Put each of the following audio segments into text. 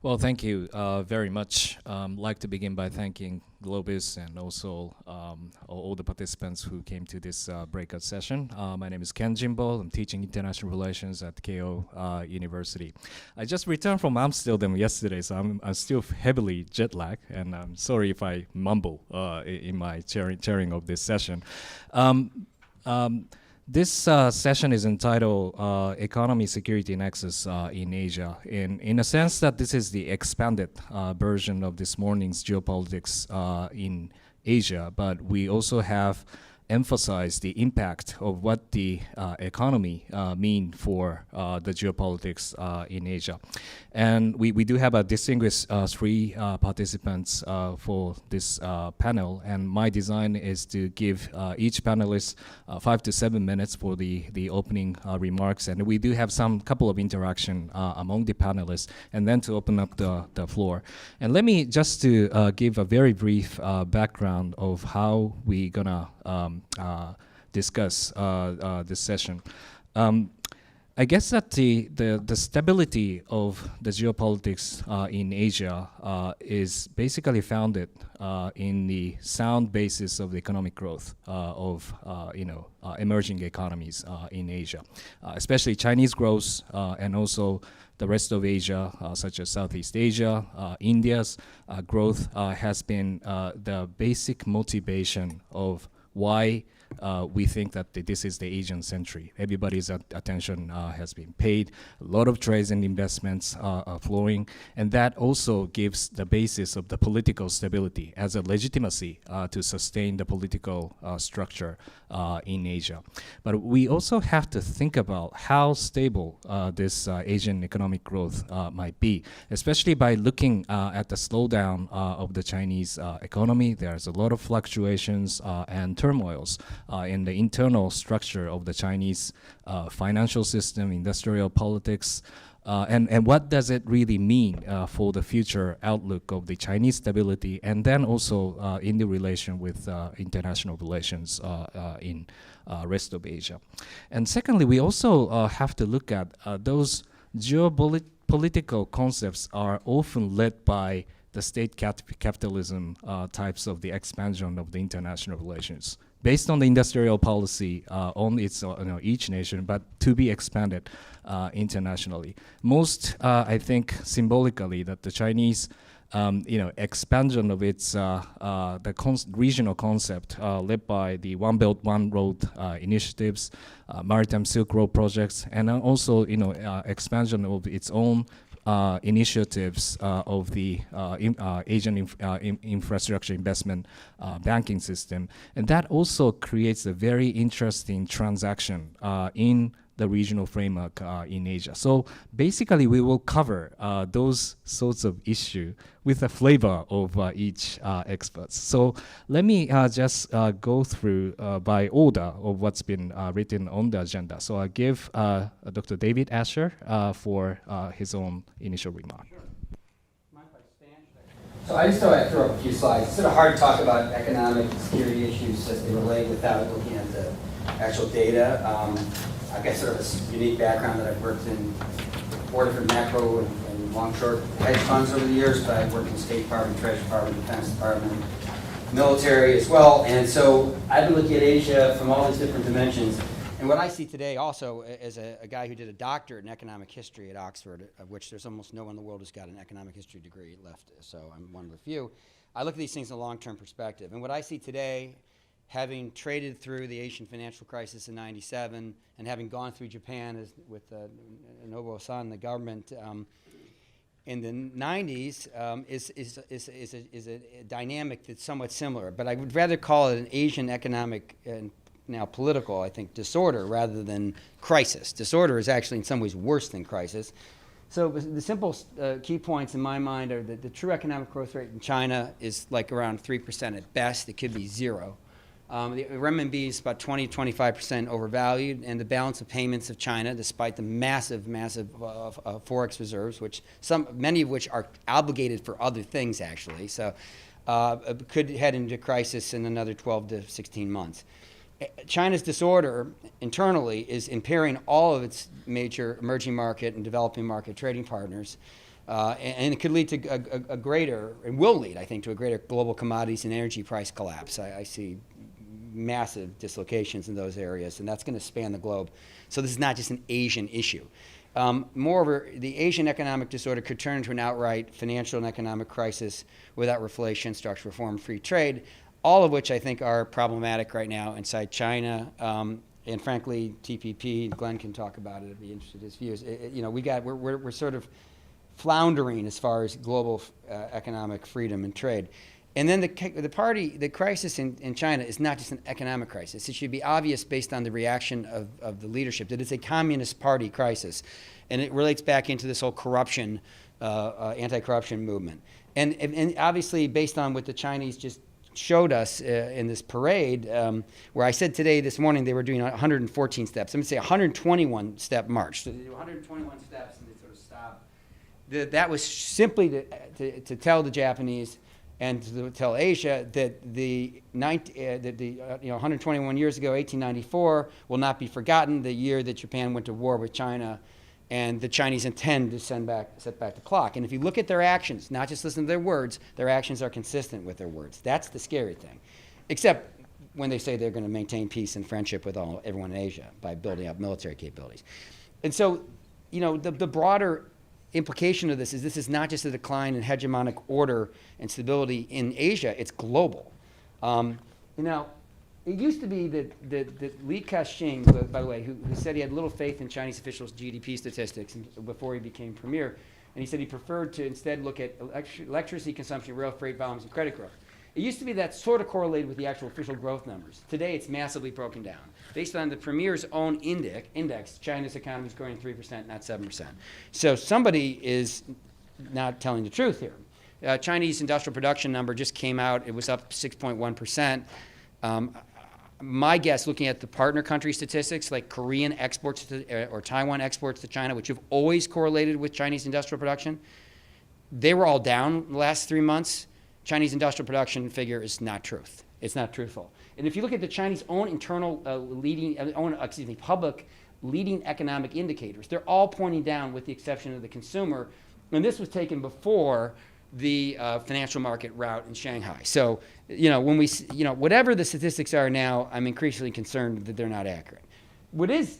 Well, thank you very much. Like to begin by thanking GLOBIS and also all the participants who came to this breakout session. My name is Ken Jimbo. I'm teaching international relations at Keio University. I just returned from Amsterdam yesterday, so I'm still heavily jet lagged, and I'm sorry if I mumble in my chairing of this session. This session is entitled Economy, Security, Nexus in Asia. In a sense that this is the expanded version of this morning's geopolitics in Asia, but we also have emphasized the impact of what the economy mean for the geopolitics in Asia. And we do have a distinguished three participants for this panel, and my design is to give each panelist 5 to 7 minutes for the opening remarks, and we do have some couple of interaction among the panelists, and then to open up the floor. And let me just to give a very brief background of how we gonna discuss this session. I guess that the stability of the geopolitics in Asia is basically founded in the sound basis of the economic growth of emerging economies in Asia, especially Chinese growth and also the rest of Asia, such as Southeast Asia, India's growth has been the basic motivation of why we think that this is the Asian century. Everybody's attention has been paid. A lot of trades and investments are flowing, and that also gives the basis of the political stability as a legitimacy to sustain the political structure in Asia. But we also have to think about how stable this Asian economic growth might be, especially by looking at the slowdown of the Chinese economy. There's a lot of fluctuations and turmoils in the internal structure of the Chinese financial system, industrial politics, and what does it really mean for the future outlook of the Chinese stability, and then also in the relation with international relations in rest of Asia. And secondly, we also have to look at those geopolitical concepts are often led by the state capitalism types of the expansion of the international relations, based on the industrial policy on its each nation, but to be expanded internationally. Most, I think, symbolically, that the Chinese expansion of its regional concept led by the One Belt, One Road initiatives, Maritime Silk Road projects, and also expansion of its own initiatives of the Asian infrastructure investment banking system. And that also creates a very interesting transaction in the regional framework in Asia. So basically, we will cover those sorts of issues with a flavor of each expert. So let me just go through by order of what's been written on the agenda. So I give Dr. David Asher for his own initial remark. Sure. Mind if I stand? So I just thought I'd throw up a few slides. It's sort of hard to talk about economic and security issues as they relate without looking at the actual data. I've got sort of a unique background that I've worked in 4 different macro and long-short hedge funds over the years, but I've worked in the State Department, Treasury Department, Defense Department, military as well. And so I've been looking at Asia from all these different dimensions. And what I see today also as a guy who did a doctorate in economic history at Oxford, of which there's almost no one in the world who's got an economic history degree left, so I'm one of the few. I look at these things in a long-term perspective. And what I see today, having traded through the Asian financial crisis in '97 and having gone through Japan with Nobuo-san, the government, in the '90s, is a dynamic that's somewhat similar. But I would rather call it an Asian economic and now political, I think, disorder rather than crisis. Disorder is actually in some ways worse than crisis. So the simple key points in my mind are that the true economic growth rate in China is like around 3% at best. It could be 0. The renminbi is about 20-25% overvalued, and the balance of payments of China, despite the massive forex reserves, many of which are obligated for other things actually, so could head into crisis in another 12 to 16 months. China's disorder internally is impairing all of its major emerging market and developing market trading partners. And it could lead to a greater, and will lead, I think, to a greater global commodities and energy price collapse. I see massive dislocations in those areas, and that's going to span the globe. So this is not just an Asian issue. Moreover, the Asian economic disorder could turn into an outright financial and economic crisis without reflation, structural reform, free trade, all of which I think are problematic right now inside China. And frankly, TPP, Glenn can talk about it if you're interested in his views. We're sort of floundering as far as global economic freedom and trade. And then the crisis in China is not just an economic crisis. It should be obvious based on the reaction of the leadership that it's a communist party crisis. And it relates back into this whole corruption, anti-corruption movement. And obviously based on what the Chinese just showed us in this parade, where I said this morning they were doing 114 steps. I'm going to say 121 step march. So they do 121 steps and they sort of stop. That was simply to tell the Japanese and to tell Asia that the 121 years ago, 1894, will not be forgotten, the year that Japan went to war with China, and the Chinese intend to set back the clock. And if you look at their actions, not just listen to their words, their actions are consistent with their words. That's the scary thing, except when they say they're going to maintain peace and friendship with everyone in Asia by building up military capabilities. And so, the broader implication of this is not just a decline in hegemonic order and stability in Asia, it's global. It used to be that Li Ka-shing, by the way, who said he had little faith in Chinese officials' GDP statistics before he became premier, and he said he preferred to instead look at electricity consumption, rail freight volumes, and credit growth. It used to be that sort of correlated with the actual official growth numbers. Today, it's massively broken down. Based on the premier's own index, China's economy is growing 3%, not 7%. So somebody is not telling the truth here. Chinese industrial production number just came out. It was up 6.1%. My guess, looking at the partner country statistics, like Korean exports or Taiwan exports to China, which have always correlated with Chinese industrial production, they were all down the last 3 months. Chinese industrial production figure is not truth. It's not truthful. And if you look at the Chinese own internal public leading economic indicators, they're all pointing down with the exception of the consumer. And this was taken before the financial market rout in Shanghai. So, when we, whatever the statistics are now, I'm increasingly concerned that they're not accurate. What is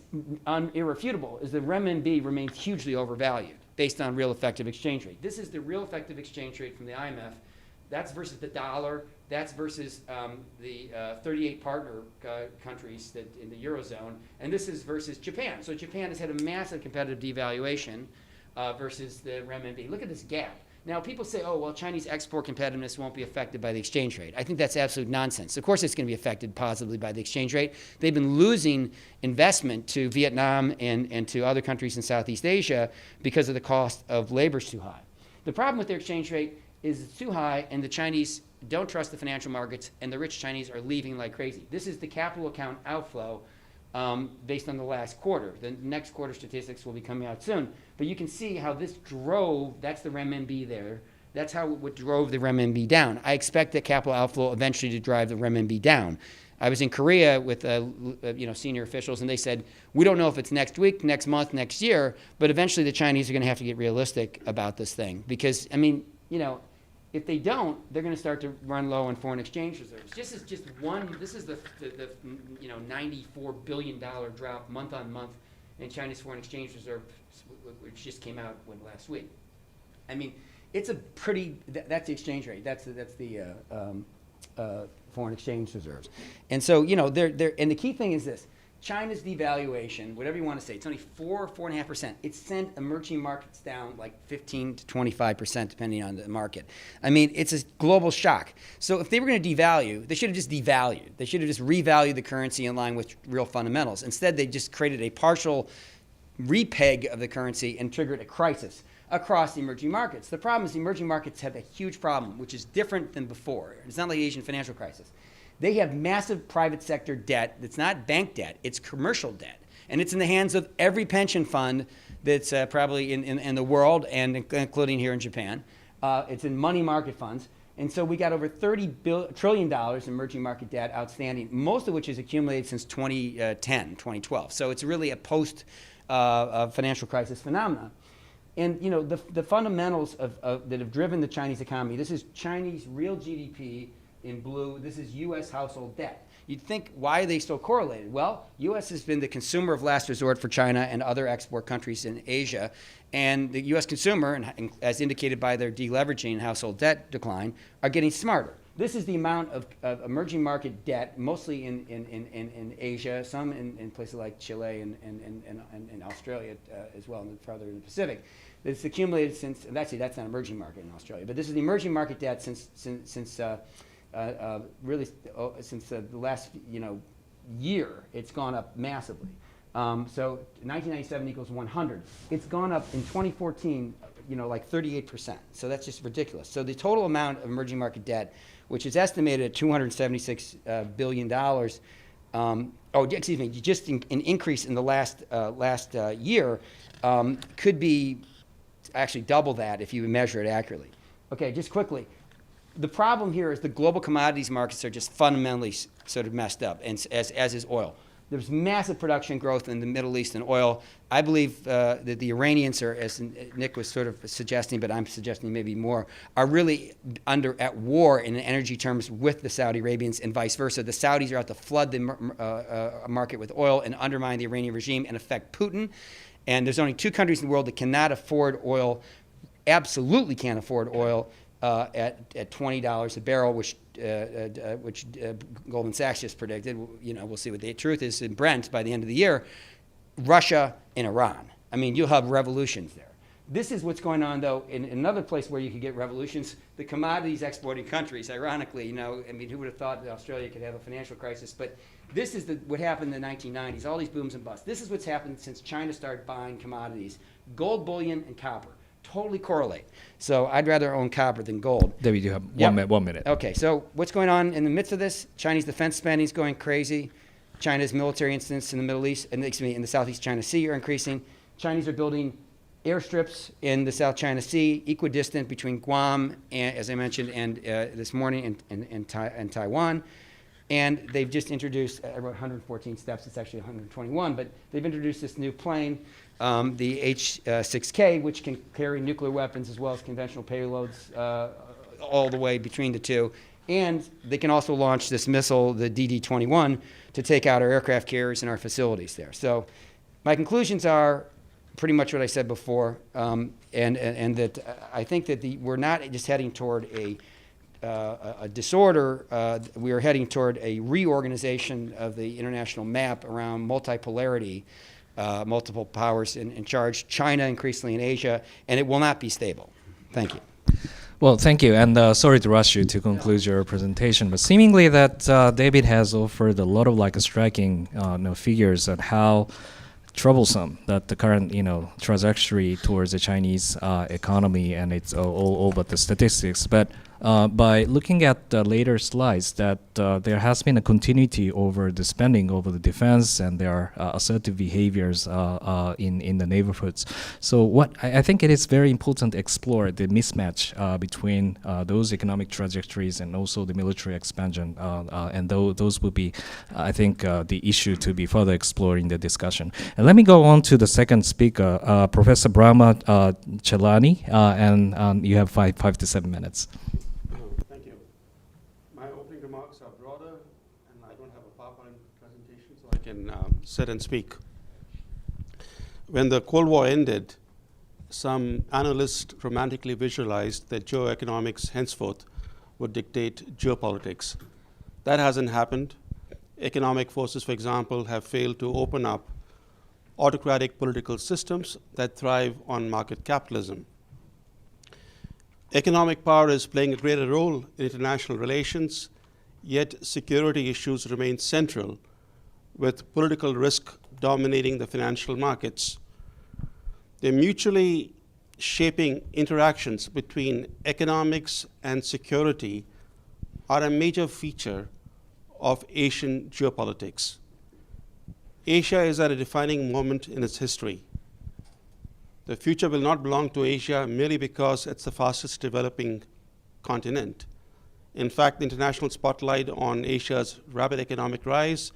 irrefutable is the renminbi remains hugely overvalued based on real effective exchange rate. This is the real effective exchange rate from the IMF. That's versus the dollar. That's versus the 38 partner countries in the Eurozone. And this is versus Japan. So Japan has had a massive competitive devaluation versus the renminbi. Look at this gap. Now, people say, oh, well, Chinese export competitiveness won't be affected by the exchange rate. I think that's absolute nonsense. Of course it's going to be affected positively by the exchange rate. They've been losing investment to Vietnam and to other countries in Southeast Asia because of the cost of labor is too high. The problem with their exchange rate is it's too high, and the Chinese don't trust the financial markets, and the rich Chinese are leaving like crazy. This is the capital account outflow based on the last quarter. The next quarter statistics will be coming out soon. But you can see how this that's the renminbi there. That's how what drove the renminbi down. I expect that capital outflow eventually to drive the renminbi down. I was in Korea with senior officials, and they said, we don't know if it's next week, next month, next year, but eventually the Chinese are going to have to get realistic about this thing. Because, if they don't, they're going to start to run low on foreign exchange reserves. This is the $94 billion drop month on month in Chinese foreign exchange reserve, which just came out last week. It's a pretty. That's the exchange rate. That's the foreign exchange reserves. And so they're and the key thing is this. China's devaluation, whatever you want to say, it's only 4.5%. It sent emerging markets down like 15 to 25%, depending on the market. It's a global shock. So if they were going to devalue, they should have just devalued. They should have just revalued the currency in line with real fundamentals. Instead, they just created a partial repeg of the currency and triggered a crisis across the emerging markets. The problem is the emerging markets have a huge problem, which is different than before. It's not like the Asian financial crisis. They have massive private sector debt that's not bank debt, it's commercial debt. And it's in the hands of every pension fund that's probably in the world, and including here in Japan. It's in money market funds. And so we got over $30 trillion in emerging market debt outstanding, most of which has accumulated since 2010, 2012. So it's really a post-financial crisis phenomenon. And you know, the fundamentals that have driven the Chinese economy, this is Chinese real GDP in blue, this is US household debt. You'd think, why are they so correlated? Well, US has been the consumer of last resort for China and other export countries in Asia. And the US consumer, and as indicated by their deleveraging and household debt decline, are getting smarter. This is the amount of emerging market debt, mostly in Asia, some in places like Chile and Australia as well, and farther in the Pacific. It's accumulated since, and actually that's not emerging market in Australia, but this is the emerging market debt since the last year. It's gone up massively. So 1997 equals 100. It's gone up in 2014, like 38%. So that's just ridiculous. So the total amount of emerging market debt, which is estimated at $276 billion, just an increase in the last year, could be actually double that if you measure it accurately. Okay, just quickly. The problem here is the global commodities markets are just fundamentally sort of messed up, and as is oil. There's massive production growth in the Middle East in oil. I believe that the Iranians are, as Nick was sort of suggesting, but I'm suggesting maybe more, are really at war in energy terms with the Saudi Arabians and vice versa. The Saudis are out to flood the market with oil and undermine the Iranian regime and affect Putin. And there's only 2 countries in the world that cannot afford oil, absolutely can't afford oil, at $20 a barrel, which Goldman Sachs just predicted. We'll see what the truth is in Brent by the end of the year. Russia and Iran. I mean, you'll have revolutions there. This is what's going on, though, in another place where you could get revolutions. The commodities exporting countries, ironically, who would have thought that Australia could have a financial crisis? But this is what happened in the 1990s, all these booms and busts. This is what's happened since China started buying commodities. Gold bullion and copper totally correlate. So I'd rather own copper than gold. David, you have one minute. Okay, so what's going on in the midst of this? Chinese defense spending is going crazy. China's military incidents in the Middle East, in the Southeast China Sea are increasing. Chinese are building airstrips in the South China Sea, equidistant between Guam, and, as I mentioned, and this morning, and Taiwan. And they've just introduced, I wrote 114 steps, it's actually 121, but they've introduced this new plane, the H-6K, which can carry nuclear weapons as well as conventional payloads all the way between the two. And they can also launch this missile, the DD-21, to take out our aircraft carriers and our facilities there. So my conclusions are pretty much what I said before, and that I think that we're not just heading toward a disorder. We are heading toward a reorganization of the international map around multipolarity, multiple powers in charge, China increasingly in Asia, and it will not be stable. Thank you. Well, thank you, and sorry to rush you to conclude your presentation, but seemingly that David has offered a lot of striking figures on how troublesome that the current trajectory towards the Chinese economy, and it's all but the statistics. But by looking at the later slides, that there has been a continuity over the spending over the defense, and there are assertive behaviors in the neighborhoods. So what I think it is very important to explore the mismatch between those economic trajectories and also the military expansion, and those would be, I think, the issue to be further explored in the discussion. And let me go on to the second speaker, Professor Brahma Chelani, and you have 5 to 7 minutes. So I can sit and speak. When the Cold War ended, some analysts romantically visualized that geoeconomics henceforth would dictate geopolitics. That hasn't happened. Economic forces, for example, have failed to open up autocratic political systems that thrive on market capitalism. Economic power is playing a greater role in international relations, yet security issues remain central, with political risk dominating the financial markets. The mutually shaping interactions between economics and security are a major feature of Asian geopolitics. Asia is at a defining moment in its history. The future will not belong to Asia merely because it's the fastest developing continent, In fact, the international spotlight on Asia's rapid economic rise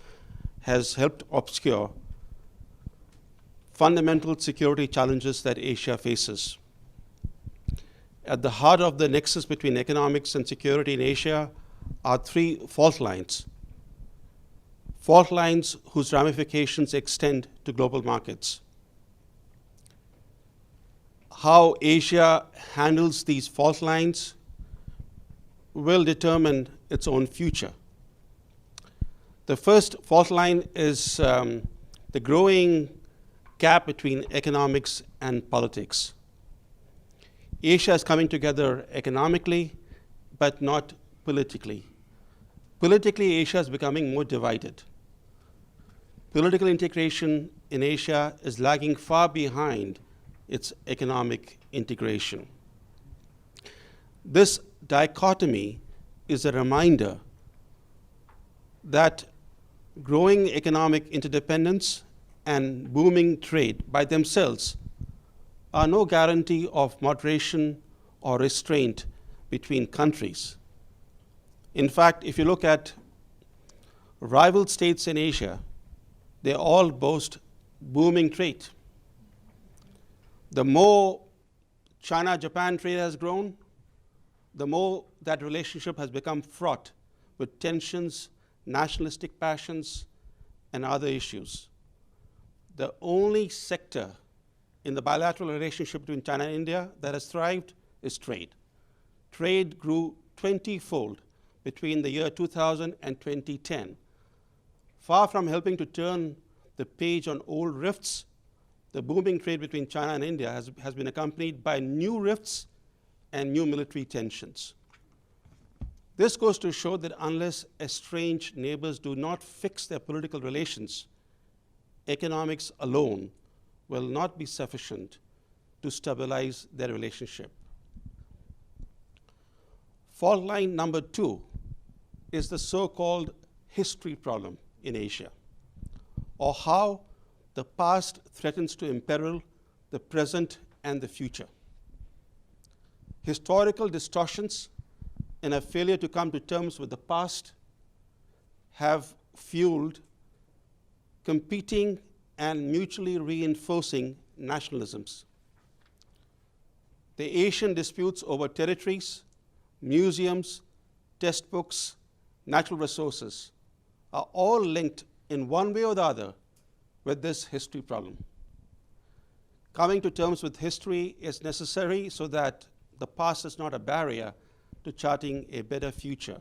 has helped obscure fundamental security challenges that Asia faces. At the heart of the nexus between economics and security in Asia are three fault lines whose ramifications extend to global markets. How Asia handles these fault lines will determine its own future. The first fault line is the growing gap between economics and politics. Asia is coming together economically, but not politically. Politically, Asia is becoming more divided. Political integration in Asia is lagging far behind its economic integration. This dichotomy is a reminder that growing economic interdependence and booming trade by themselves are no guarantee of moderation or restraint between countries. In fact, if you look at rival states in Asia, they all boast booming trade. The more China-Japan trade has grown, the more that relationship has become fraught with tensions, nationalistic passions, and other issues. The only sector in the bilateral relationship between China and India that has thrived is trade. Trade grew 20-fold between the year 2000 and 2010. Far from helping to turn the page on old rifts, the booming trade between China and India has been accompanied by new rifts and new military tensions. This goes to show that unless estranged neighbors do not fix their political relations, economics alone will not be sufficient to stabilize their relationship. Fault line number 2 is the so-called history problem in Asia, or how the past threatens to imperil the present and the future. Historical distortions and a failure to come to terms with the past have fueled competing and mutually reinforcing nationalisms. The Asian disputes over territories, museums, textbooks, natural resources are all linked in one way or the other with this history problem. Coming to terms with history is necessary so that the past is not a barrier to charting a better future.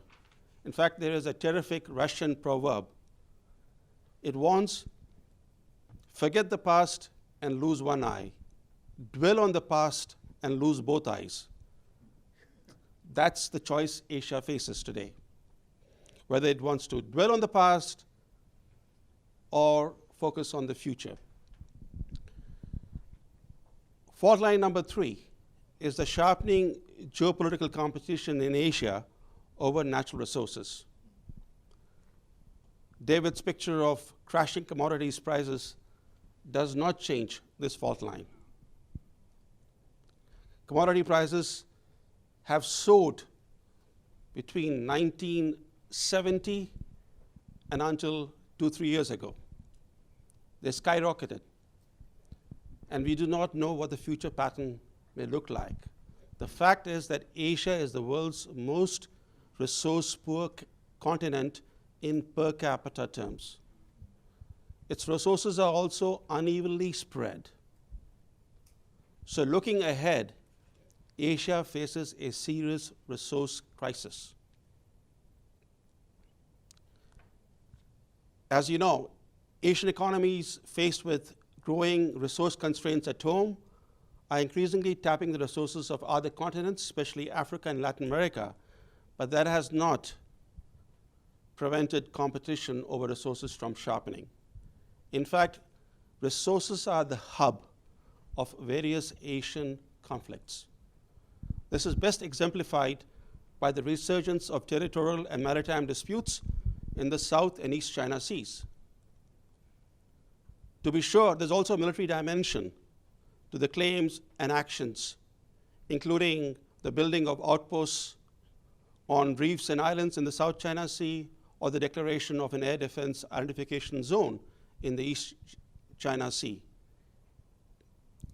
In fact, there is a terrific Russian proverb. It warns, forget the past and lose one eye. Dwell on the past and lose both eyes. That's the choice Asia faces today. Whether it wants to dwell on the past or focus on the future. Fault line number 3 is the sharpening geopolitical competition in Asia over natural resources. David's picture of crashing commodities prices does not change this fault line. Commodity prices have soared between 1970 and until 2-3 years ago. They skyrocketed. And we do not know what the future pattern may look like. The fact is that Asia is the world's most resource-poor continent in per capita terms. Its resources are also unevenly spread. So looking ahead, Asia faces a serious resource crisis. As you know, Asian economies faced with growing resource constraints at home are increasingly tapping the resources of other continents, especially Africa and Latin America, but that has not prevented competition over resources from sharpening. In fact, resources are the hub of various Asian conflicts. This is best exemplified by the resurgence of territorial and maritime disputes in the South and East China Seas. To be sure, there's also a military dimension to the claims and actions, including the building of outposts on reefs and islands in the South China Sea, or the declaration of an air defense identification zone in the East China Sea.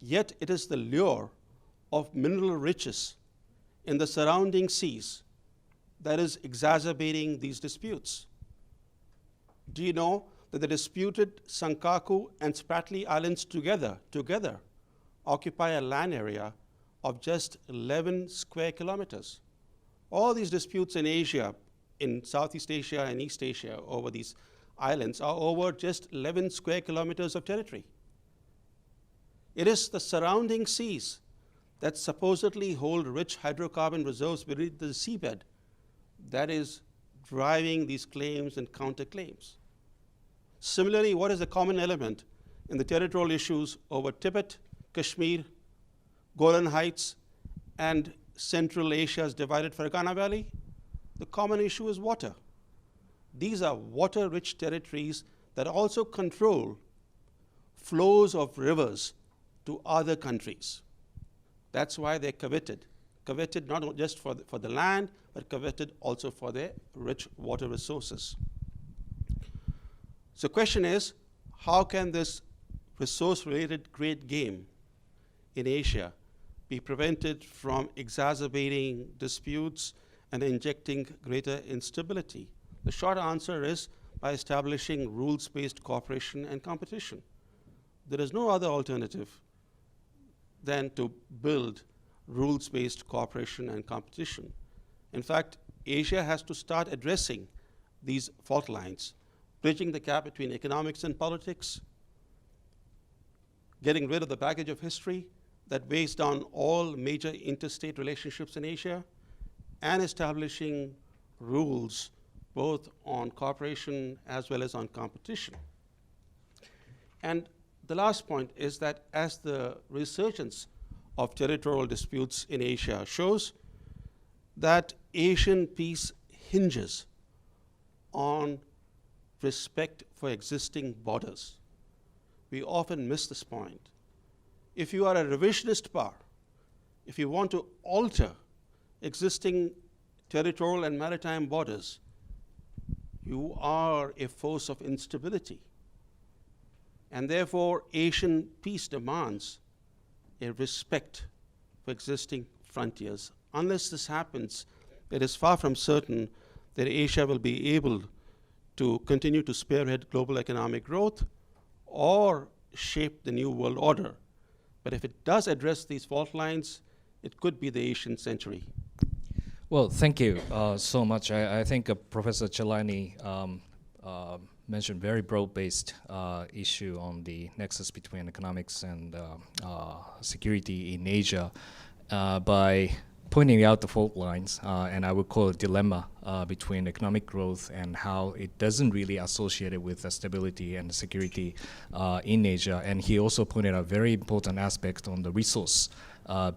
Yet it is the lure of mineral riches in the surrounding seas that is exacerbating these disputes. Do you know that the disputed Sankaku and Spratly Islands together occupy a land area of just 11 square kilometers? All these disputes in Asia, in Southeast Asia and East Asia over these islands are over just 11 square kilometers of territory. It is the surrounding seas that supposedly hold rich hydrocarbon reserves beneath the seabed that is driving these claims and counterclaims. Similarly, what is the common element in the territorial issues over Tibet, Kashmir, Golan Heights, and Central Asia's divided Fergana Valley? The common issue is water. These are water-rich territories that also control flows of rivers to other countries. That's why they're coveted not just for the land, but coveted also for their rich water resources. So the question is, how can this resource-related great game in Asia be prevented from exacerbating disputes and injecting greater instability? The short answer is by establishing rules-based cooperation and competition. There is no other alternative than to build rules-based cooperation and competition. In fact, Asia has to start addressing these fault lines, bridging the gap between economics and politics, getting rid of the baggage of history that weighs down all major interstate relationships in Asia, and establishing rules both on cooperation as well as on competition. And the last point is that as the resurgence of territorial disputes in Asia shows, that Asian peace hinges on respect for existing borders. We often miss this point. If you are a revisionist power, if you want to alter existing territorial and maritime borders, you are a force of instability. And therefore, Asian peace demands a respect for existing frontiers. Unless this happens, it is far from certain that Asia will be able to continue to spearhead global economic growth or shape the new world order. But if it does address these fault lines, it could be the Asian century. Well, thank you so much. I think Professor Chelani mentioned very broad-based issue on the nexus between economics and security in Asia by pointing out the fault lines, and I would call it dilemma between economic growth and how it doesn't really associate it with the stability and security in Asia. And he also pointed out very important aspect on the resource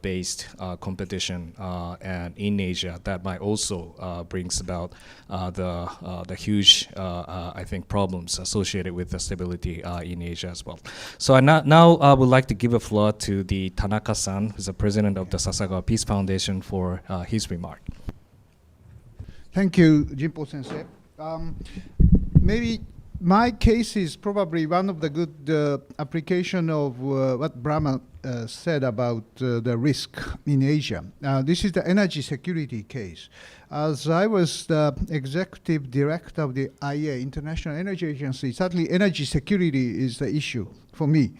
based competition and in Asia that might also brings about the huge, I think, problems associated with the stability in Asia as well. So now I would like to give a floor to the Tanaka-san, who's the president of the Sasagawa Peace Foundation, for his remark. Thank you, Jinpo Sensei. Maybe my case is probably one of the good application of what Brahma said about the risk in Asia. This is the energy security case. As I was the executive director of the IEA, International Energy Agency, certainly energy security is the issue for me.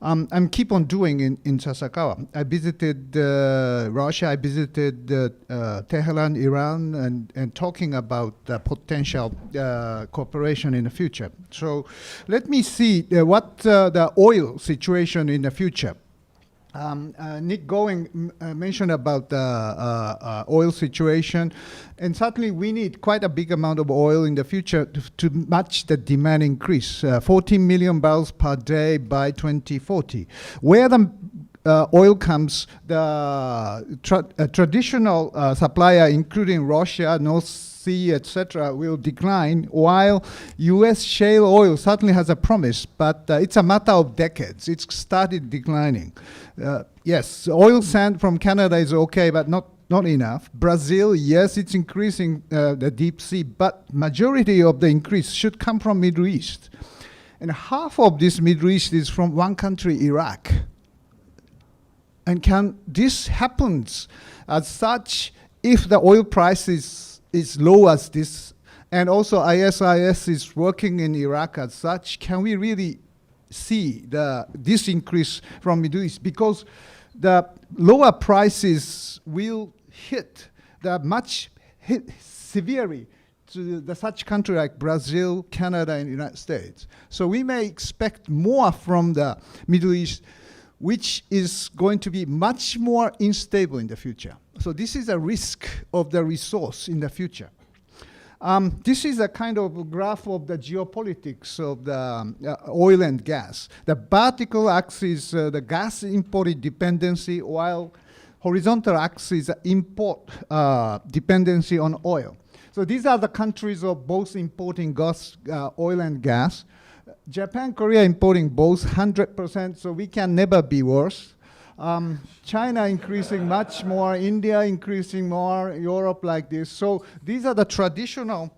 I'm keep on doing in Sasakawa. I visited Russia, I visited Tehran, Iran, and talking about potential cooperation in the future. So let me see what the oil situation in the future. Nick Going mentioned about the oil situation, and certainly we need quite a big amount of oil in the future to match the demand increase, 14 million barrels per day by 2040. Where the oil comes, the traditional supplier, including Russia, North Sea, etc., will decline, while U.S. shale oil certainly has a promise, but it's a matter of decades. It's started declining. Yes, oil sand from Canada is okay, but not not enough. Brazil, yes, it's increasing the deep sea, but majority of the increase should come from Middle East. And half of this Middle East is from one country, Iraq. And can this happens as such if the oil price is low as this, and also ISIS is working in Iraq as such, can we really see this increase from Middle East? Because the lower prices will hit severely to such country like Brazil, Canada, and United States. So we may expect more from the Middle East, which is going to be much more unstable in the future. So this is a risk of the resource in the future. This is a kind of graph of the geopolitics of the oil and gas. The vertical axis, the gas import dependency, while horizontal axis import dependency on oil. So these are the countries of both importing gas, oil and gas. Japan, Korea importing both 100%, so we can never be worse. China increasing much more, India increasing more, Europe like this. So these are the traditional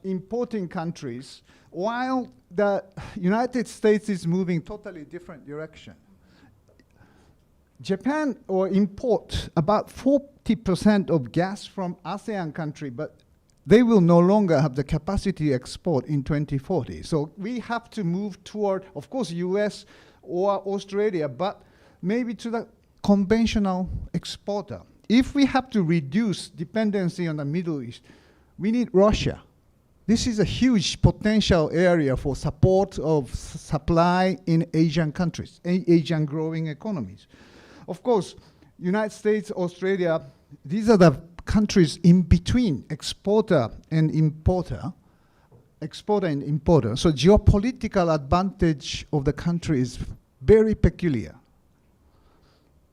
importing countries, while the United States is moving totally different direction. Japan or import about 40% of gas from ASEAN country, but they will no longer have the capacity to export in 2040. So we have to move toward, of course, US or Australia, but maybe to the conventional exporter. If we have to reduce dependency on the Middle East, we need Russia. This is a huge potential area for support of supply in Asian countries, Asian growing economies. Of course, United States, Australia, these are the countries in between exporter and importer. So geopolitical advantage of the country is very peculiar.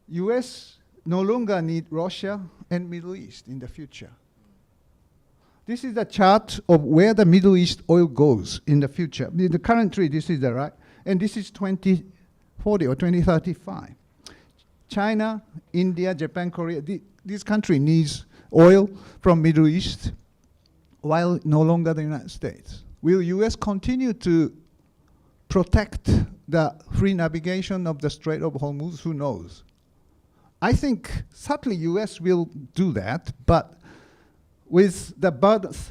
US no longer need Russia and Middle East in the future. This is the chart of where the Middle East oil goes in the future. The current tree, this is the right, and this is 2040 or 2035. China, India, Japan, Korea, this country needs oil from Middle East, while no longer the United States. Will US continue to protect the free navigation of the Strait of Hormuz? Who knows? I think certainly US will do that, but with the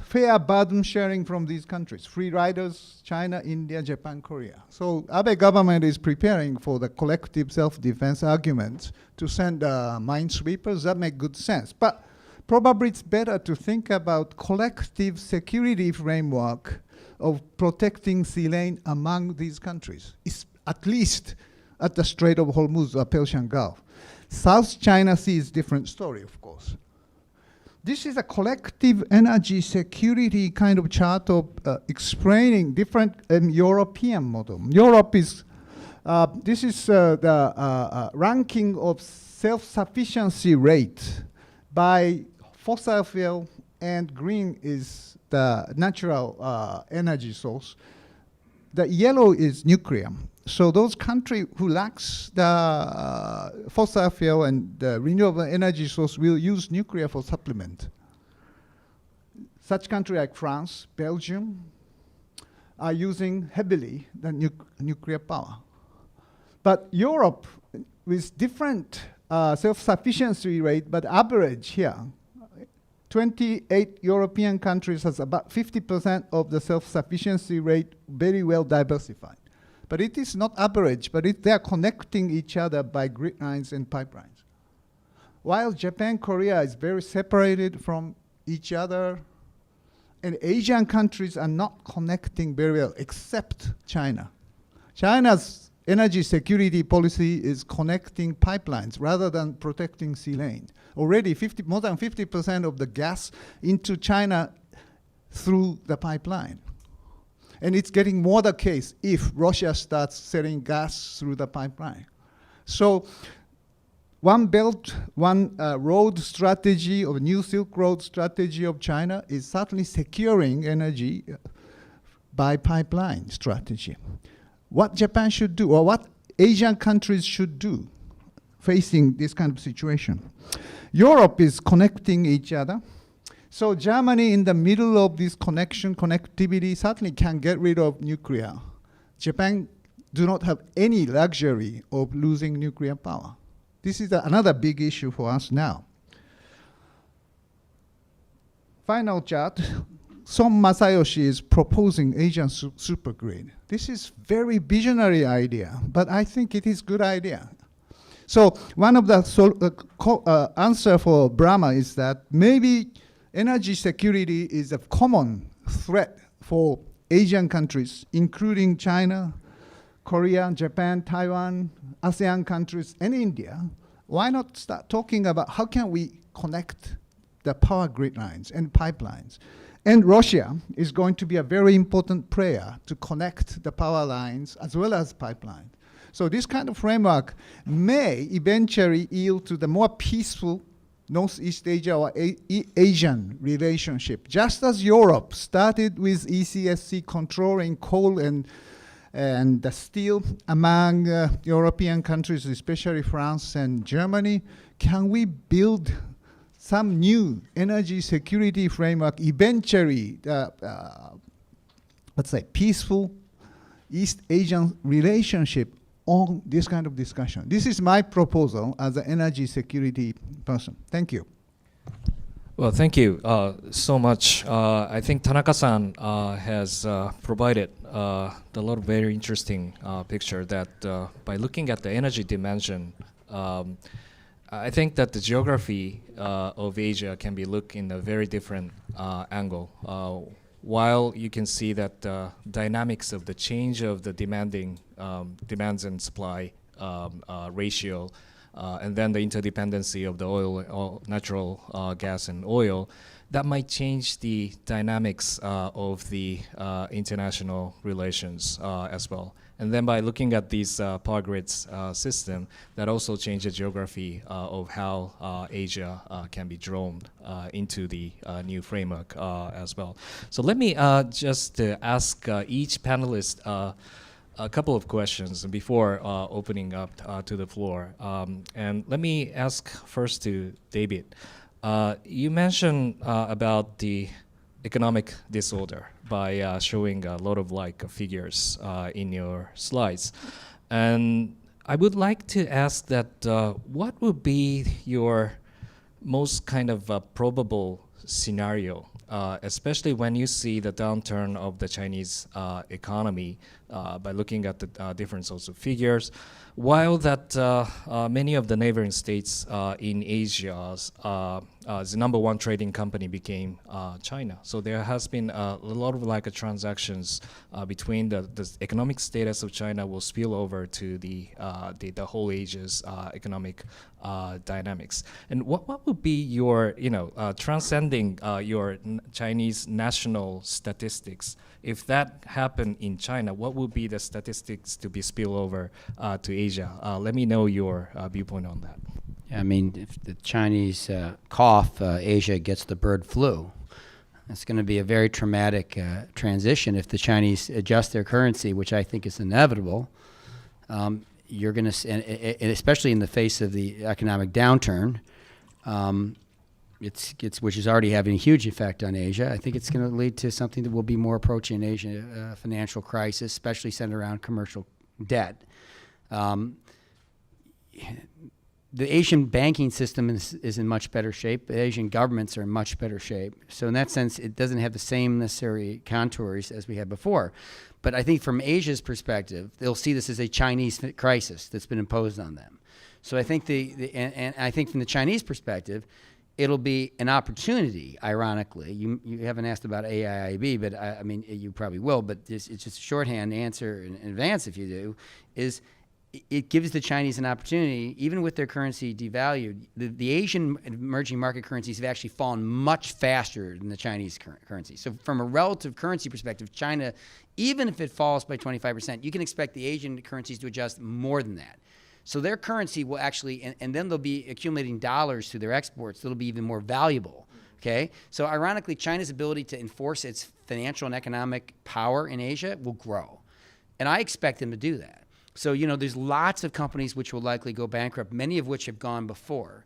fair burden sharing from these countries, free riders, China, India, Japan, Korea. So Abe government is preparing for the collective self-defense arguments to send minesweepers. That make good sense. But probably it's better to think about collective security framework of protecting sea lane among these countries, at least at the Strait of Hormuz or Persian Gulf. South China Sea is different story, of course. This is a collective energy security kind of chart of explaining different European model. Europe is, this is the ranking of self-sufficiency rate by fossil fuel, and green is the natural energy source. The yellow is nuclear. So those countries who lacks the fossil fuel and the renewable energy source will use nuclear for supplement. Such countries like France, Belgium are using heavily the nuclear power. But Europe, with different self-sufficiency rate, but average here, 28 European countries has about 50% of the self-sufficiency rate, very well diversified. But it is not average, but they are connecting each other by grid lines and pipelines. While Japan, Korea is very separated from each other, and Asian countries are not connecting very well, except China. China's energy security policy is connecting pipelines rather than protecting sea lanes. Already more than 50% of the gas into China through the pipeline. And it's getting more the case if Russia starts selling gas through the pipeline. So one belt, one road strategy or new Silk Road strategy of China is certainly securing energy by pipeline strategy. What Japan should do, or what Asian countries should do, facing this kind of situation. Europe is connecting each other. So Germany, in the middle of this connectivity, certainly can get rid of nuclear. Japan do not have any luxury of losing nuclear power. This is another big issue for us now. Final chart. Son Masayoshi is proposing Asian supergrid. This is very visionary idea, but I think it is good idea. So one of the answer for Brahma is that maybe energy security is a common threat for Asian countries, including China, Korea, Japan, Taiwan, ASEAN countries, and India. Why not start talking about how can we connect the power grid lines and pipelines? And Russia is going to be a very important player to connect the power lines as well as pipelines. So this kind of framework may eventually yield to the more peaceful Northeast Asia or Asian relationship, just as Europe started with ECSC controlling coal and the steel among European countries, especially France and Germany. Can we build some new energy security framework, eventually, let's say, peaceful East Asian relationship on this kind of discussion? This is my proposal as an energy security person. Thank you. Well, thank you so much. I think Tanaka-san has provided a lot of very interesting picture that by looking at the energy dimension, I think that the geography of Asia can be looked in a very different angle. While you can see that dynamics of the change of the demands and supply ratio, and then the interdependency of the natural gas and oil, that might change the dynamics of the international relations as well. And then by looking at these power grids system, that also changes the geography of how Asia can be drawn into the new framework as well. So let me just ask each panelist a couple of questions before opening up to the floor. And let me ask first to David. You mentioned about the economic disorder by showing a lot of figures in your slides. And I would like to ask that what would be your most kind of probable scenario, especially when you see the downturn of the Chinese economy by looking at the different sorts of figures, while that many of the neighboring states in Asia, the number one trading company became China. So there has been a lot of transactions between the economic status of China will spill over to the whole Asia's economic dynamics. And what would be your, transcending your Chinese national statistics? If that happened in China, what would be the statistics to be spilled over to Asia? Let me know your viewpoint on that. I mean, if the Chinese cough, Asia gets the bird flu. It's going to be a very traumatic transition. If the Chinese adjust their currency, which I think is inevitable, you're going to, and especially in the face of the economic downturn, which is already having a huge effect on Asia. I think it's going to lead to something that will be more approaching an Asian financial crisis, especially centered around commercial debt. The Asian banking system is in much better shape. The Asian governments are in much better shape. So in that sense, it doesn't have the same necessary contours as we had before. But I think from Asia's perspective, they'll see this as a Chinese crisis that's been imposed on them. So I think and I think from the Chinese perspective, it'll be an opportunity, ironically. You haven't asked about AIIB, but I mean, you probably will, but it's just a shorthand answer in advance if you do, is it gives the Chinese an opportunity, even with their currency devalued. The Asian emerging market currencies have actually fallen much faster than the Chinese currency. So from a relative currency perspective, China, even if it falls by 25%, you can expect the Asian currencies to adjust more than that. So their currency will actually, and then they'll be accumulating dollars through their exports that'll be even more valuable, okay? So ironically, China's ability to enforce its financial and economic power in Asia will grow. And I expect them to do that. So, there's lots of companies which will likely go bankrupt, many of which have gone before,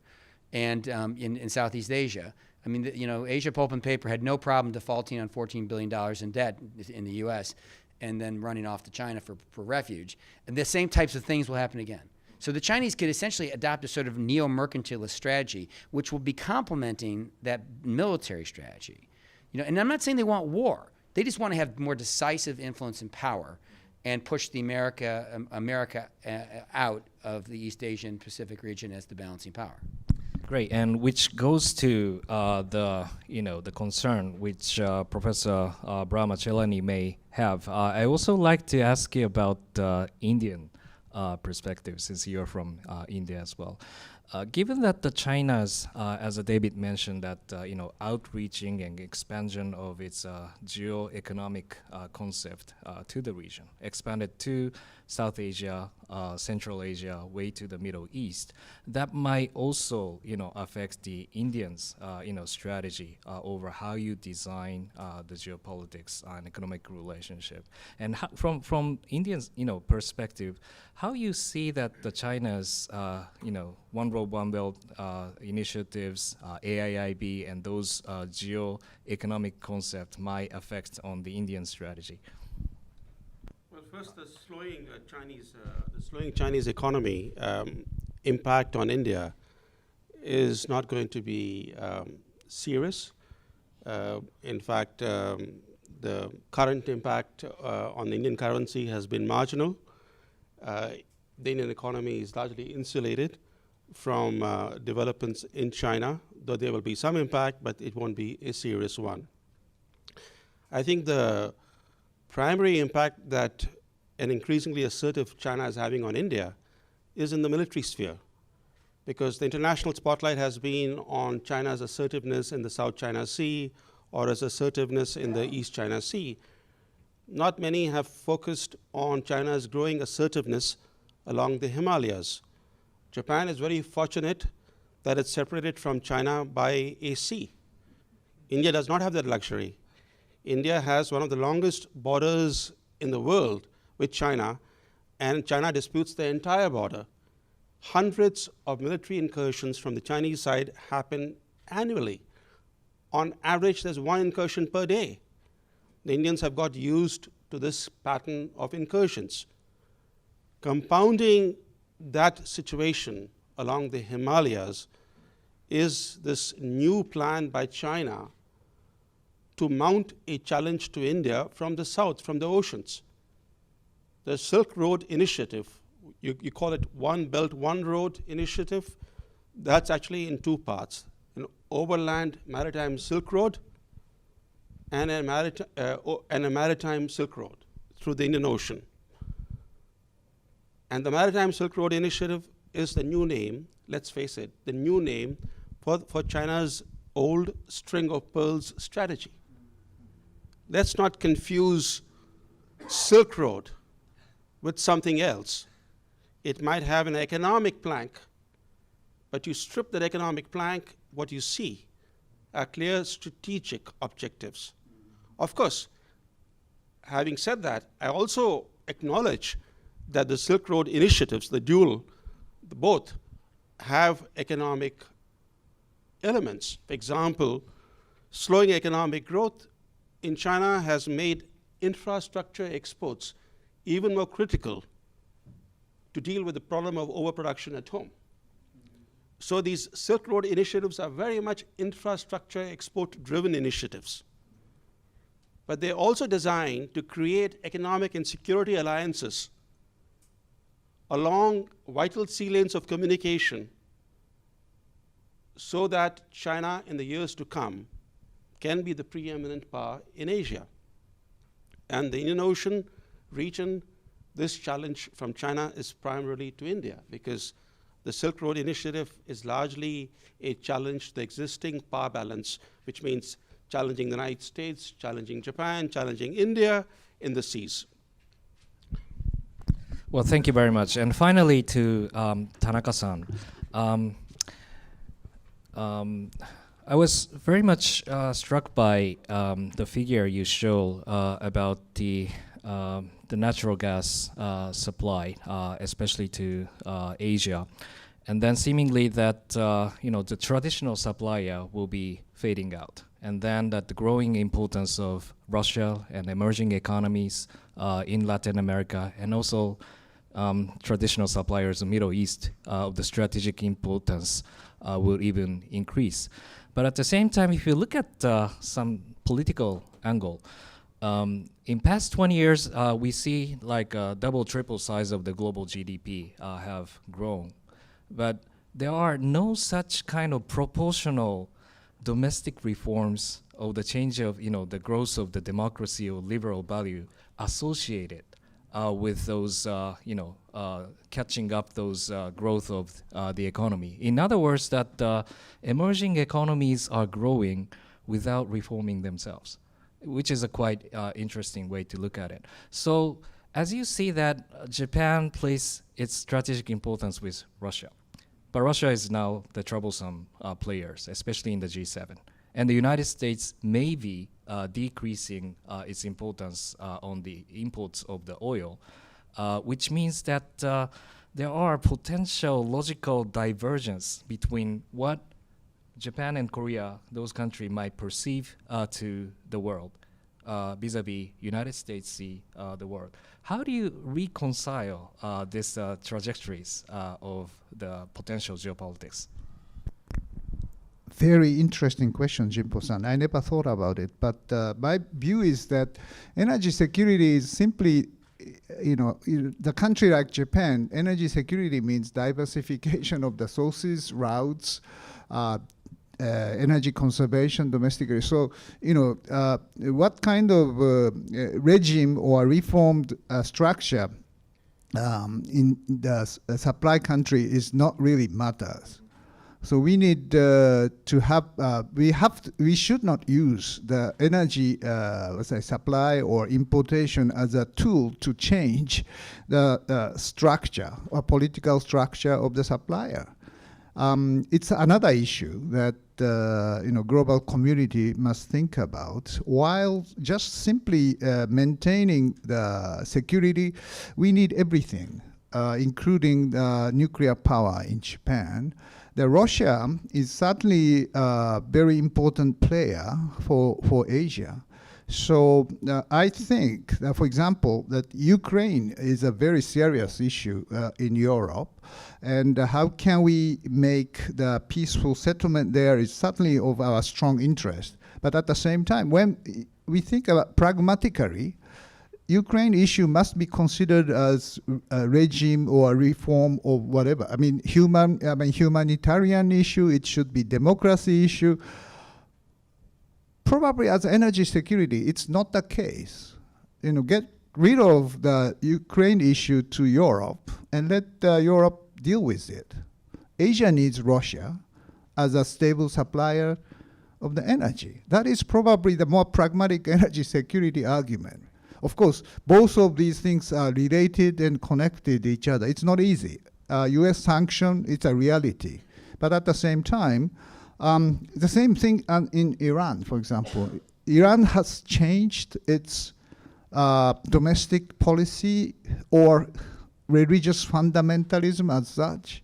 and in Southeast Asia. I mean, Asia Pulp and Paper had no problem defaulting on $14 billion in debt in the U.S. and then running off to China for refuge. And the same types of things will happen again. So the Chinese could essentially adopt a sort of neo-mercantilist strategy, which will be complementing that military strategy. And I'm not saying they want war. They just want to have more decisive influence and power and push the America out of the East Asian Pacific region as the balancing power. Great, and which goes to the concern which Professor Brahmachelani may have. I also like to ask you about Indian perspective, since you're from India as well. Given that the China's, as David mentioned, that outreaching and expansion of its geo-economic concept to the region, expanded to South Asia, Central Asia, way to the Middle East, that might also affect the Indians' strategy over how you design the geopolitics and economic relationship. And from Indians' perspective, how you see that the China's One Road One Belt initiatives, AIIB, and those geo-economic concepts might affect on the Indian strategy? Well, first, the slowing Chinese economy impact on India is not going to be serious. In fact, the current impact on the Indian currency has been marginal. The Indian economy is largely insulated from developments in China, though there will be some impact, but it won't be a serious one. I think the primary impact that an increasingly assertive China is having on India is in the military sphere, because the international spotlight has been on China's assertiveness in the South China Sea or its assertiveness in the East China Sea. Not many have focused on China's growing assertiveness along the Himalayas. Japan is very fortunate that it's separated from China by a sea. India does not have that luxury. India has one of the longest borders in the world with China, and China disputes the entire border. Hundreds of military incursions from the Chinese side happen annually. On average, there's one incursion per day. The Indians have got used to this pattern of incursions. Compounding that situation along the Himalayas is this new plan by China to mount a challenge to India from the south, from the oceans. The Silk Road Initiative, you call it One Belt, One Road Initiative, that's actually in two parts: an overland maritime Silk Road and a maritime Silk Road through the Indian Ocean. And the Maritime Silk Road Initiative is the new name, let's face it, the new name for China's old string of pearls strategy. Let's not confuse Silk Road with something else. It might have an economic plank, but you strip that economic plank, what you see are clear strategic objectives. Of course, having said that, I also acknowledge that the Silk Road initiatives, both have economic elements. For example, slowing economic growth in China has made infrastructure exports even more critical to deal with the problem of overproduction at home. So these Silk Road initiatives are very much infrastructure export-driven initiatives. But they're also designed to create economic and security alliances along vital sea lanes of communication so that China in the years to come can be the preeminent power in Asia. And the Indian Ocean region, this challenge from China is primarily to India, because the Silk Road Initiative is largely a challenge to the existing power balance, which means challenging the United States, challenging Japan, challenging India in the seas. Well, thank you very much. And finally, to Tanaka-san, I was very much struck by the figure you show about the the natural gas supply, especially to Asia, and then seemingly that the traditional supplier will be fading out, and then that the growing importance of Russia and emerging economies in Latin America, and also traditional suppliers in the Middle East of the strategic importance will even increase. But at the same time, if you look at some political angle, in past 20 years, we see like a double, triple size of the global GDP have grown. But there are no such kind of proportional domestic reforms or the change of, the growth of the democracy or liberal value associated with those, catching up those growth of the economy. In other words, that emerging economies are growing without reforming themselves, which is a quite interesting way to look at it. So as you see that Japan plays its strategic importance with Russia, but Russia is now the troublesome players, especially in the G7. And the United States may be decreasing its importance on the imports of the oil, which means that there are potential logical divergence between what Japan and Korea, those countries, might perceive to the world vis-a-vis United States see the world. How do you reconcile these trajectories of the potential geopolitics? Very interesting question, Jimpo-san. I never thought about it, but my view is that energy security is simply, the country like Japan, energy security means diversification of the sources, routes, energy conservation domestically. So, what kind of regime or reformed structure in the supply country is not really matters. So we need to have, we should not use the energy, supply or importation as a tool to change the structure or political structure of the supplier. It's another issue that global community must think about. While just simply maintaining the security, we need everything, including the nuclear power in Japan. The Russia is certainly a very important player for Asia. So I think that, for example, that Ukraine is a very serious issue in Europe, and how can we make the peaceful settlement there is certainly of our strong interest. But at the same time, when we think about pragmatically, Ukraine issue must be considered as a regime or a reform or whatever. I mean, humanitarian issue. It should be democracy issue. Probably as energy security, it's not the case. Get rid of the Ukraine issue to Europe and let Europe deal with it. Asia needs Russia as a stable supplier of the energy. That is probably the more pragmatic energy security argument. Of course, both of these things are related and connected to each other. It's not easy. US sanction, it's a reality. But at the same time, the same thing in Iran, for example. Iran has changed its domestic policy or religious fundamentalism as such.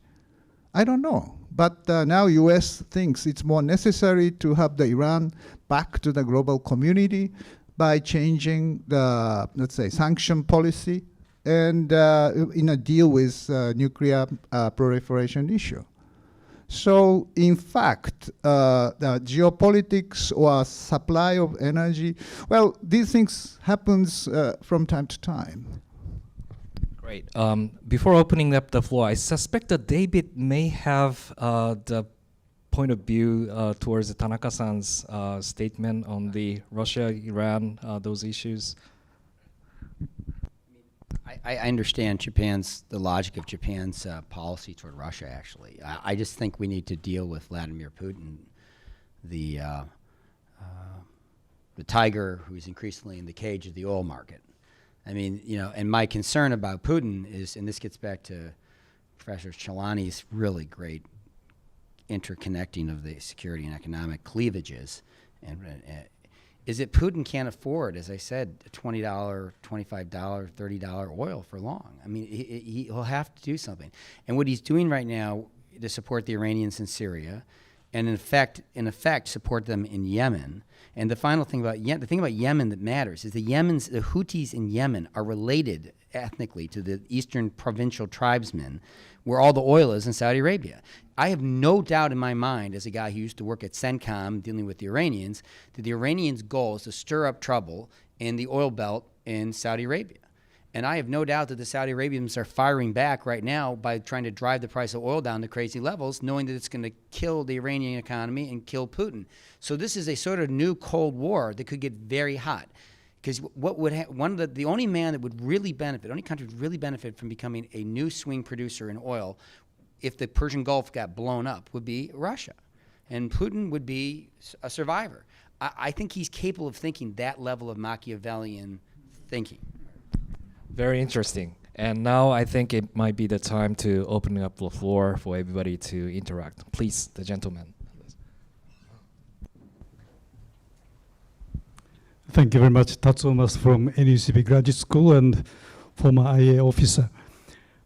I don't know. But now US thinks it's more necessary to have the Iran back to the global community by changing the, let's say, sanction policy and in a deal with nuclear proliferation issue. So, in fact, the geopolitics or supply of energy, well, these things happens from time to time. Great. Before opening up the floor, I suspect that David may have the point of view towards Tanaka-san's statement on the Russia, Iran, those issues. I understand the logic of Japan's policy toward Russia, actually. I just think we need to deal with Vladimir Putin, the tiger who's increasingly in the cage of the oil market. I mean, and my concern about Putin is, and this gets back to Professor Chelani's really great interconnecting of the security and economic cleavages, is that Putin can't afford, as I said, $20, $25, $30 oil for long. I mean, he'll have to do something. And what he's doing right now to support the Iranians in Syria, and in effect, support them in Yemen. And the final thing about the thing about Yemen that matters is the Houthis in Yemen are related ethnically to the eastern provincial tribesmen, where all the oil is in Saudi Arabia. I have no doubt in my mind, as a guy who used to work at CENTCOM dealing with the Iranians, that the Iranians' goal is to stir up trouble in the oil belt in Saudi Arabia. And I have no doubt that the Saudi Arabians are firing back right now by trying to drive the price of oil down to crazy levels, knowing that it's going to kill the Iranian economy and kill Putin. So this is a sort of new Cold War that could get very hot. Because what would the only man that would really benefit, only country would really benefit from becoming a new swing producer in oil, if the Persian Gulf got blown up, would be Russia, and Putin would be a survivor. I think he's capable of thinking that level of Machiavellian thinking. Very interesting. And now I think it might be the time to open up the floor for everybody to interact. Please, the gentleman. Thank you very much. Tatsuo Mas from NUCB Graduate School and former IA officer.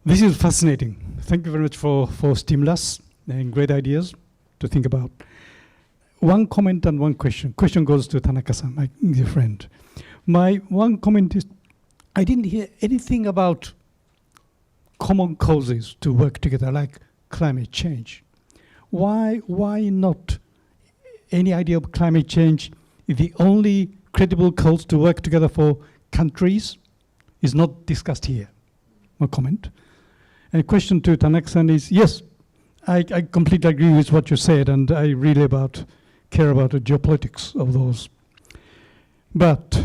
This is fascinating. Thank you very much for stimulus and great ideas to think about. One comment and one question. Question goes to Tanaka-san, my dear friend. My one comment is, I didn't hear anything about common causes to work together, like climate change. Why not any idea of climate change is the only credible cause to work together for countries is not discussed here? No comment. And a question to Tanaka-san is, yes, I completely agree with what you said, and I really care about the geopolitics of those. But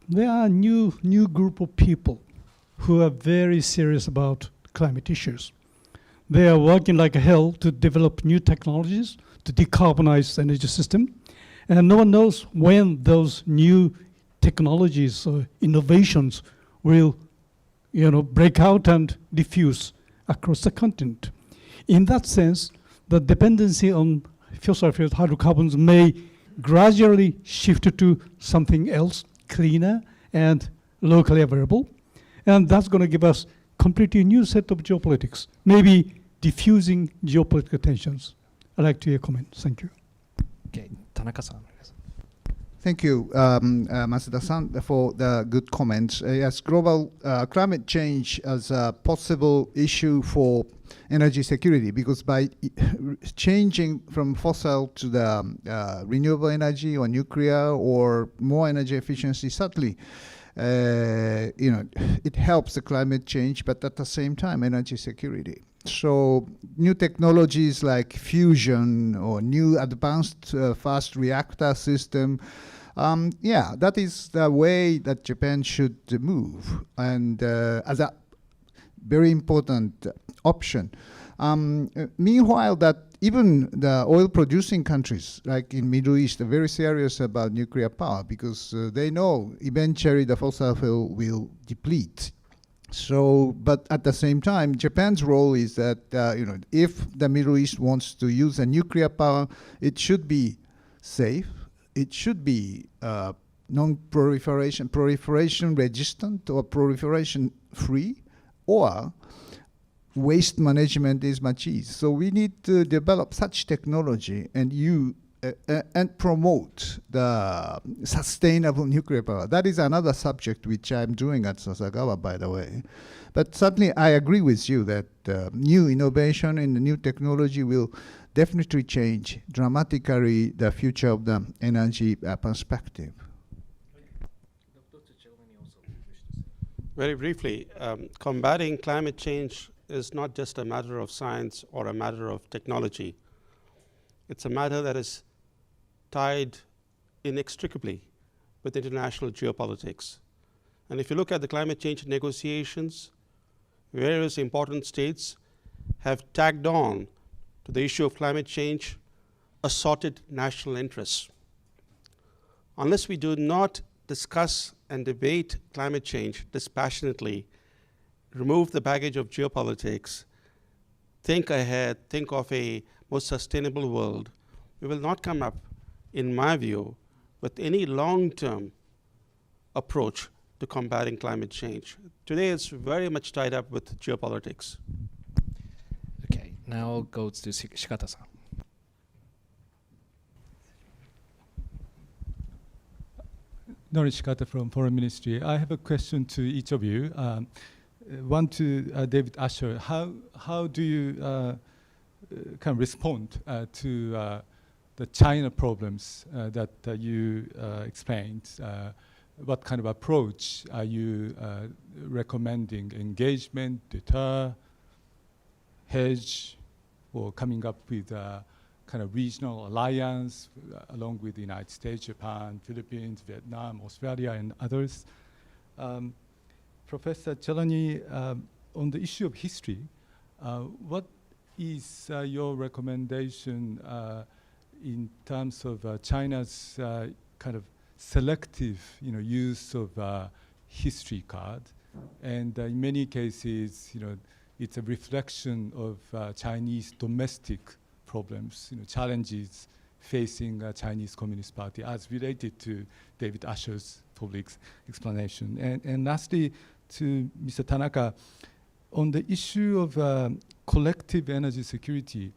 there are new group of people who are very serious about climate issues. They are working like hell to develop new technologies to decarbonize the energy system. And no one knows when those new technologies or innovations will, break out and diffuse across the continent. In that sense, the dependency on fossil fuels, hydrocarbons, may gradually shift to something else, cleaner and locally available. And that's going to give us completely new set of geopolitics, maybe diffusing geopolitical tensions. I'd like to hear a comment. Thank you. Okay, Tanaka-san. Thank you, Masuda-san, for the good comments. Yes, global climate change as a possible issue for energy security, because by changing from fossil to the renewable energy or nuclear or more energy efficiency, certainly, it helps the climate change, but at the same time, energy security. So new technologies like fusion or new advanced fast reactor system, that is the way that Japan should move, and as a very important option. Meanwhile, that even the oil-producing countries, like in Middle East, are very serious about nuclear power, because they know eventually the fossil fuel will deplete. So, but at the same time, Japan's role is that if the Middle East wants to use a nuclear power, it should be safe. It should be non-proliferation, proliferation-resistant, or proliferation-free, or waste management is much easier. So we need to develop such technology and promote the sustainable nuclear power. That is another subject which I'm doing at Sasagawa, by the way. But certainly I agree with you that new innovation and new technology will definitely change dramatically the future of the energy perspective. Very briefly, combating climate change is not just a matter of science or a matter of technology. It's a matter that is tied inextricably with international geopolitics. And if you look at the climate change negotiations, various important states have tagged on to the issue of climate change assorted national interests. Unless we do not discuss and debate climate change dispassionately, remove the baggage of geopolitics, think ahead, think of a more sustainable world, we will not come up in my view, with any long-term approach to combating climate change. Today it's very much tied up with geopolitics. Okay, now goes to Shikata-san. Norris Shikata from Foreign Ministry. I have a question to each of you. One to David Asher. How do you kind of respond to the China problems that you explained? What kind of approach are you recommending? Engagement, deter, hedge, or coming up with a kind of regional alliance along with the United States, Japan, Philippines, Vietnam, Australia, and others? Professor Chelani, on the issue of history, what is your recommendation in terms of China's kind of selective, use of history card? And in many cases, it's a reflection of Chinese domestic problems, challenges facing Chinese Communist Party, as related to David Asher's public explanation. And lastly, to Mr. Tanaka, on the issue of collective energy security,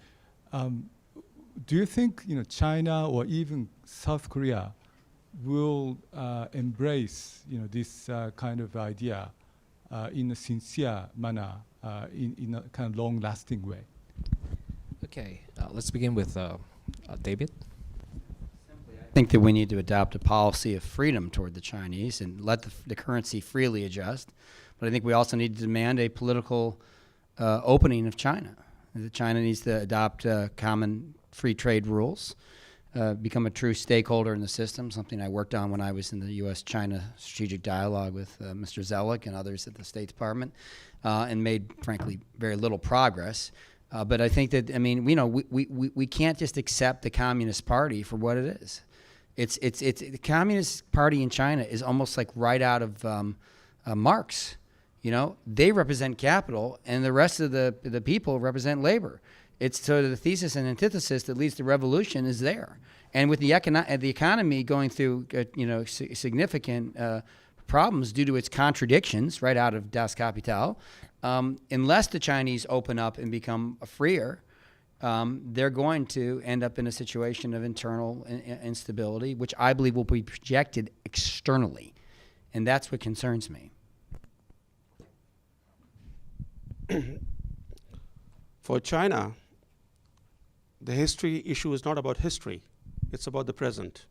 do you think China or even South Korea will embrace this kind of idea in a sincere manner, in a kind of long-lasting way? Okay, let's begin with David. I think that we need to adopt a policy of freedom toward the Chinese and let the currency freely adjust. But I think we also need to demand a political opening of China. China needs to adopt common free trade rules, become a true stakeholder in the system, something I worked on when I was in the U.S.-China strategic dialogue with Mr. Zellick and others at the State Department, and made, frankly, very little progress. But I think that, we can't just accept the Communist Party for what it is. It's the Communist Party in China is almost like right out of Marx. They represent capital, and the rest of the people represent labor. It's sort of the thesis and antithesis that leads to revolution is there. And with the economy going through significant problems due to its contradictions right out of Das Kapital, unless the Chinese open up and become freer, they're going to end up in a situation of internal instability, which I believe will be projected externally. And that's what concerns me. For China, the history issue is not about history, it's about the present.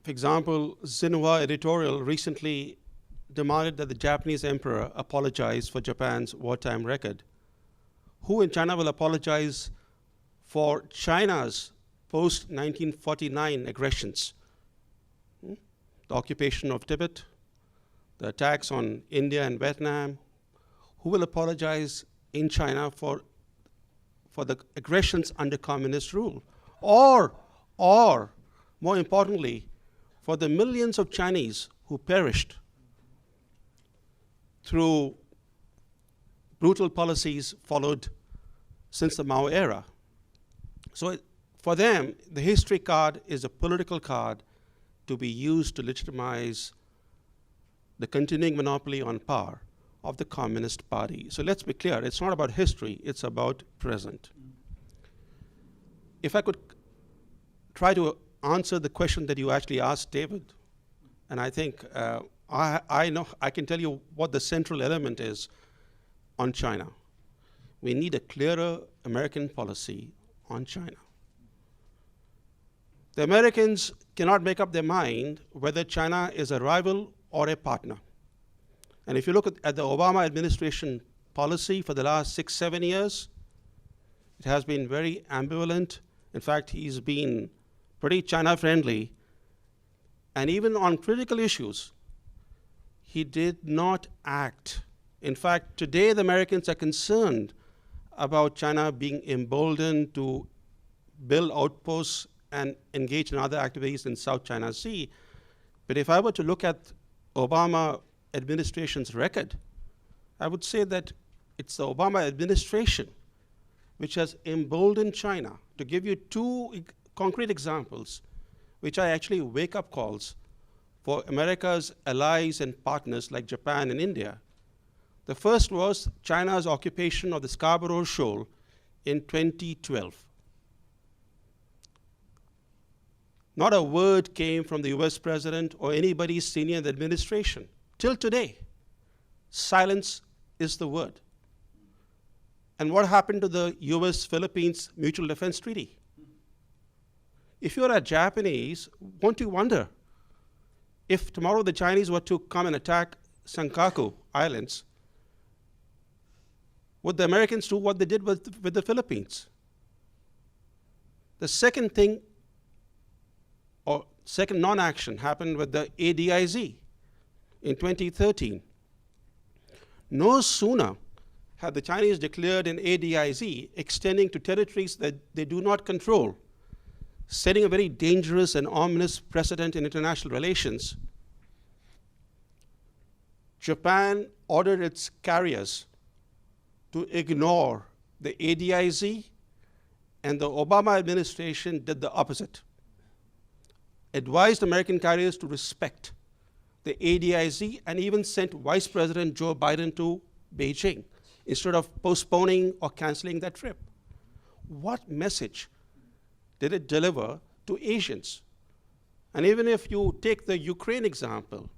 For example, Xinhua editorial recently demanded that the Japanese emperor apologize for Japan's wartime record. Who in China will apologize for China's post-1949 aggressions? The occupation of Tibet, the attacks on India and Vietnam. Who will apologize in China for the aggressions under communist rule? Or more importantly, for the millions of Chinese who perished through brutal policies followed since the Mao era. So for them, the history card is a political card to be used to legitimize the continuing monopoly on power of the Communist Party. So let's be clear, it's not about history, it's about present. If I could try to answer the question that you actually asked, David, and I think I can tell you what the central element is on China. We need a clearer American policy on China. The Americans cannot make up their mind whether China is a rival or a partner. And if you look at the Obama administration policy for the last 6-7 years, it has been very ambivalent. In fact, he's been pretty China-friendly. And even on critical issues, he did not act. In fact, today the Americans are concerned about China being emboldened to build outposts and engage in other activities in South China Sea. But if I were to look at Obama administration's record, I would say that it's the Obama administration which has emboldened China to give you two concrete examples, which are actually wake-up calls for America's allies and partners like Japan and India. The first was China's occupation of the Scarborough Shoal in 2012. Not a word came from the US president or anybody senior in the administration. Till today, silence is the word. And what happened to the US-Philippines Mutual Defense Treaty? If you're a Japanese, won't you wonder if tomorrow the Chinese were to come and attack Senkaku Islands, would the Americans do what they did with the Philippines? The second thing, or second non-action, happened with the ADIZ in 2013. No sooner had the Chinese declared an ADIZ extending to territories that they do not control, setting a very dangerous and ominous precedent in international relations, Japan ordered its carriers to ignore the ADIZ, and the Obama administration did the opposite. Advised American carriers to respect the ADIZ and even sent Vice President Joe Biden to Beijing instead of postponing or canceling that trip. What message did it deliver to Asians? And even if you take the Ukraine example,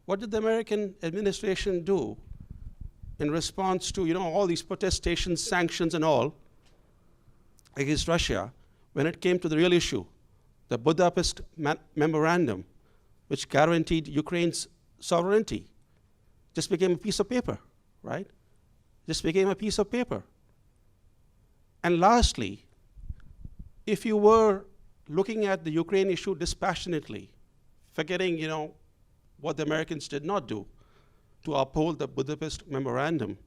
what did the American administration do in response to all these protestations, sanctions and all against Russia when it came to the real issue, the Budapest Memorandum, which guaranteed Ukraine's sovereignty? Just became a piece of paper, right? Just became a piece of paper. And lastly, if you were looking at the Ukraine issue dispassionately, forgetting what the Americans did not do to uphold the Budapest Memorandum,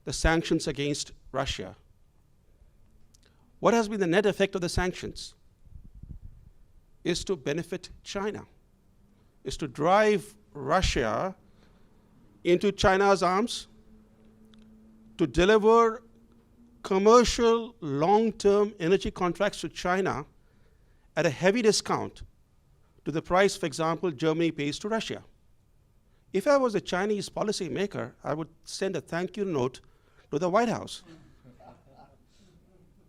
the sanctions against Russia, what has been the net effect of the sanctions? Is to benefit China, is to drive Russia into China's arms, to deliver commercial long-term energy contracts to China at a heavy discount to the price, for example, Germany pays to Russia. If I was a Chinese policymaker, I would send a thank you note to the White House.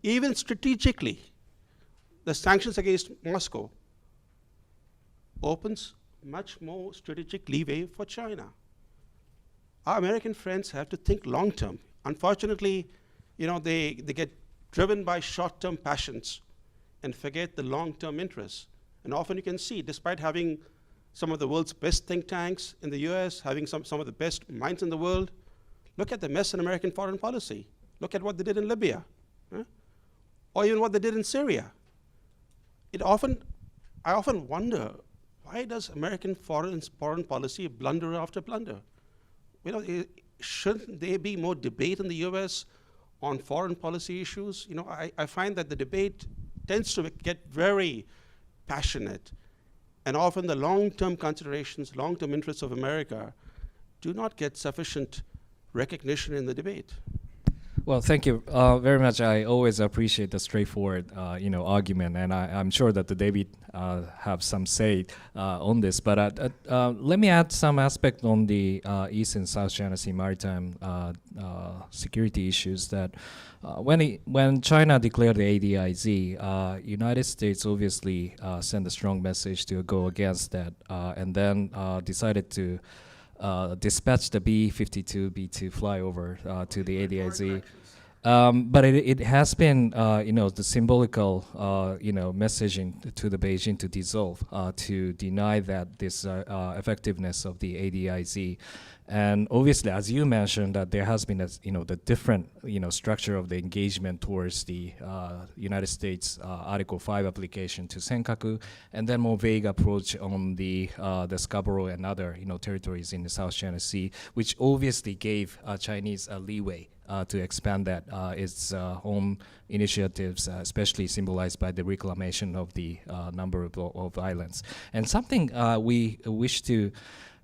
Even strategically, the sanctions against Moscow opens much more strategic leeway for China. Our American friends have to think long-term. Unfortunately, they get driven by short-term passions and forget the long-term interests. And often you can see, despite having some of the world's best think tanks in the US, having some of the best minds in the world, look at the mess in American foreign policy. Look at what they did in Libya, or even what they did in Syria. I often wonder, why does American foreign policy blunder after blunder? Shouldn't there be more debate in the US on foreign policy issues? I find that the debate tends to get very passionate, and often the long-term considerations, long-term interests of America do not get sufficient recognition in the debate. Well, thank you very much. I always appreciate the straightforward, argument, and I'm sure that the David have some say on this. But let me add some aspect on the East and South China Sea maritime security issues. That when China declared the ADIZ, United States obviously sent a strong message to go against that, and then decided to dispatch the B-52B2 flyover to the ADIZ. But it has been, the symbolical, messaging to the Beijing to dissolve, to deny that this effectiveness of the ADIZ. And obviously, as you mentioned, that there has been the different structure of the engagement towards the United States Article 5 application to Senkaku, and then more vague approach on the Scarborough and other territories in the South China Sea, which obviously gave Chinese a leeway to expand that its own initiatives, especially symbolized by the reclamation of the number of islands. And something we wish to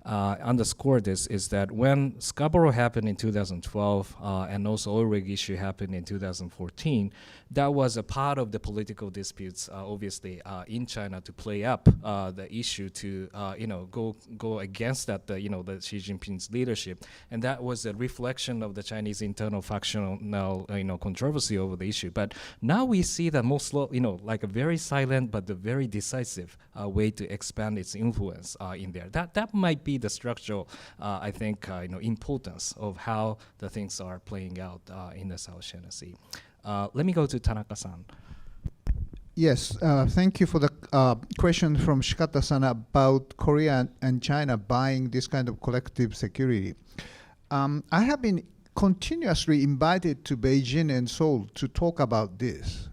underscore this is that when Scarborough happened in 2012 and also oil rig issue happened in 2014, that was a part of the political disputes, obviously, in China to play up the issue to, go against that, the Xi Jinping's leadership. And that was a reflection of the Chinese internal factional, controversy over the issue. But now we see that more slow, like a very silent but a very decisive way to expand its influence in there. That might be the structural, I think, importance of how the things are playing out in the South China Sea. Let me go to Tanaka-san. Yes, thank you for the question from Shikata-san about Korea and China buying this kind of collective security. I have been continuously invited to Beijing and Seoul to talk about this.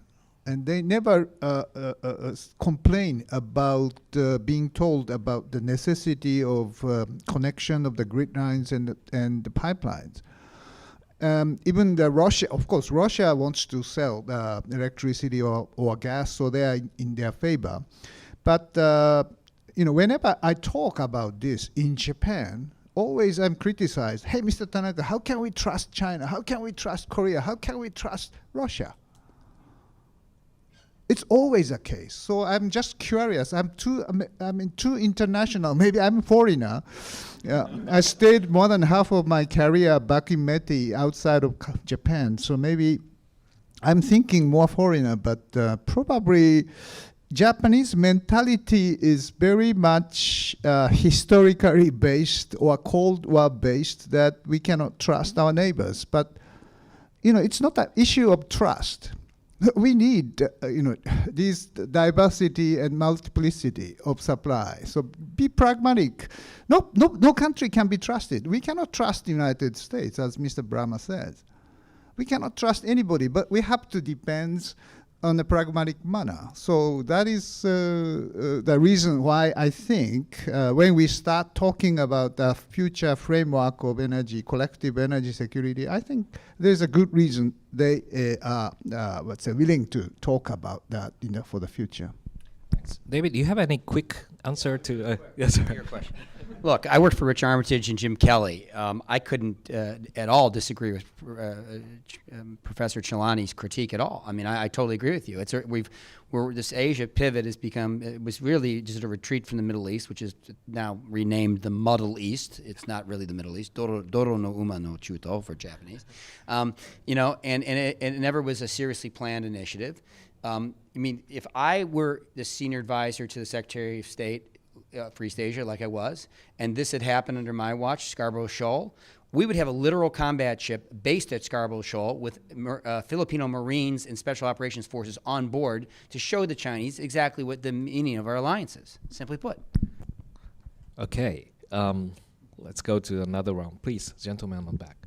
And they never complain about being told about the necessity of connection of the grid lines and the pipelines. Even Russia, of course, Russia wants to sell electricity or gas, so they are in their favor. But whenever I talk about this in Japan, always I'm criticized. Hey, Mr. Tanaka, how can we trust China? How can we trust Korea? How can we trust Russia? It's always a case. So I'm just curious. I'm too international. Maybe I'm a foreigner. I stayed more than half of my career back in METI outside of Japan. So maybe I'm thinking more foreigner, but probably Japanese mentality is very much historically based or Cold War based, that we cannot trust our neighbors. But it's not an issue of trust. We need, this diversity and multiplicity of supply. So be pragmatic. No country can be trusted. We cannot trust the United States, as Mr. Brahma says. We cannot trust anybody, but we have to depend on a pragmatic manner. So that is the reason why I think when we start talking about the future framework of energy, collective energy security, I think there's a good reason they are willing to talk about that for the future. Thanks. David, do you have any quick answer to yes, sir. Your question? Look, I worked for Rich Armitage and Jim Kelly. I couldn't at all disagree with Professor Chilani's critique at all. I mean, I totally agree with you. This Asia pivot has become, it was really just a retreat from the Middle East, which is now renamed the Muddle East. It's not really the Middle East. Doro no uma no chuto for Japanese. And it never was a seriously planned initiative. I mean, if I were the senior advisor to the Secretary of State for East Asia, like I was, and this had happened under my watch, Scarborough Shoal, we would have a literal combat ship based at Scarborough Shoal with Filipino Marines and Special Operations Forces on board to show the Chinese exactly what the meaning of our alliance is, simply put. Okay, let's go to another round. Please, gentleman on the back.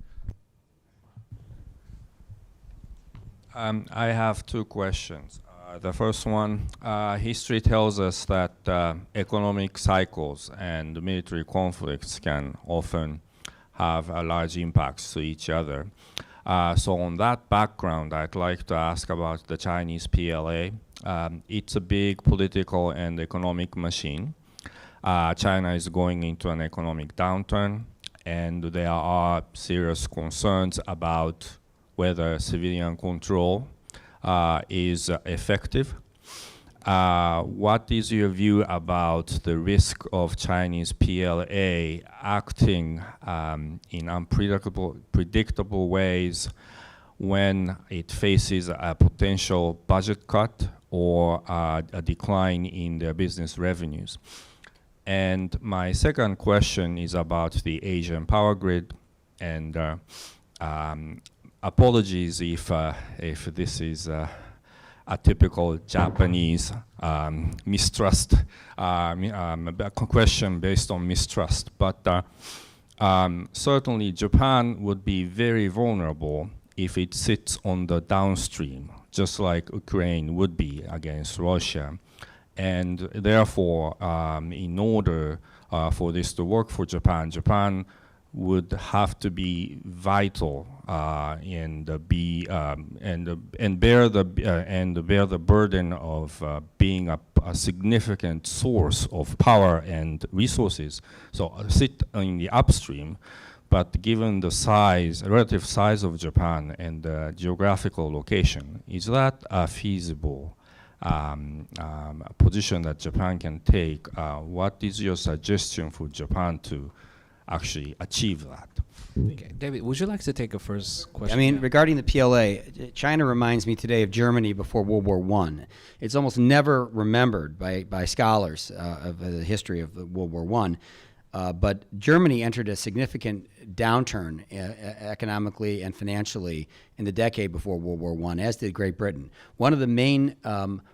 I have two questions. The first one, history tells us that economic cycles and military conflicts can often have large impacts to each other. So on that background, I'd like to ask about the Chinese PLA. It's a big political and economic machine. China is going into an economic downturn, and there are serious concerns about whether civilian control is effective. What is your view about the risk of Chinese PLA acting in predictable ways when it faces a potential budget cut or a decline in their business revenues? And my second question is about the Asian power grid, and apologies if this is a typical Japanese mistrust, question based on mistrust. But certainly Japan would be very vulnerable if it sits on the downstream, just like Ukraine would be against Russia. And therefore, in order for this to work for Japan, Japan would have to be vital and bear the burden of being a significant source of power and resources. So sit in the upstream, but given the relative size of Japan and the geographical location, is that a feasible position that Japan can take? What is your suggestion for Japan to actually achieve that? Okay. David, would you like to take a first question? I mean, regarding the PLA, China reminds me today of Germany before World War I. It's almost never remembered by scholars of the history of World War I. But Germany entered a significant downturn economically and financially in the decade before World War I, as did Great Britain. One of the main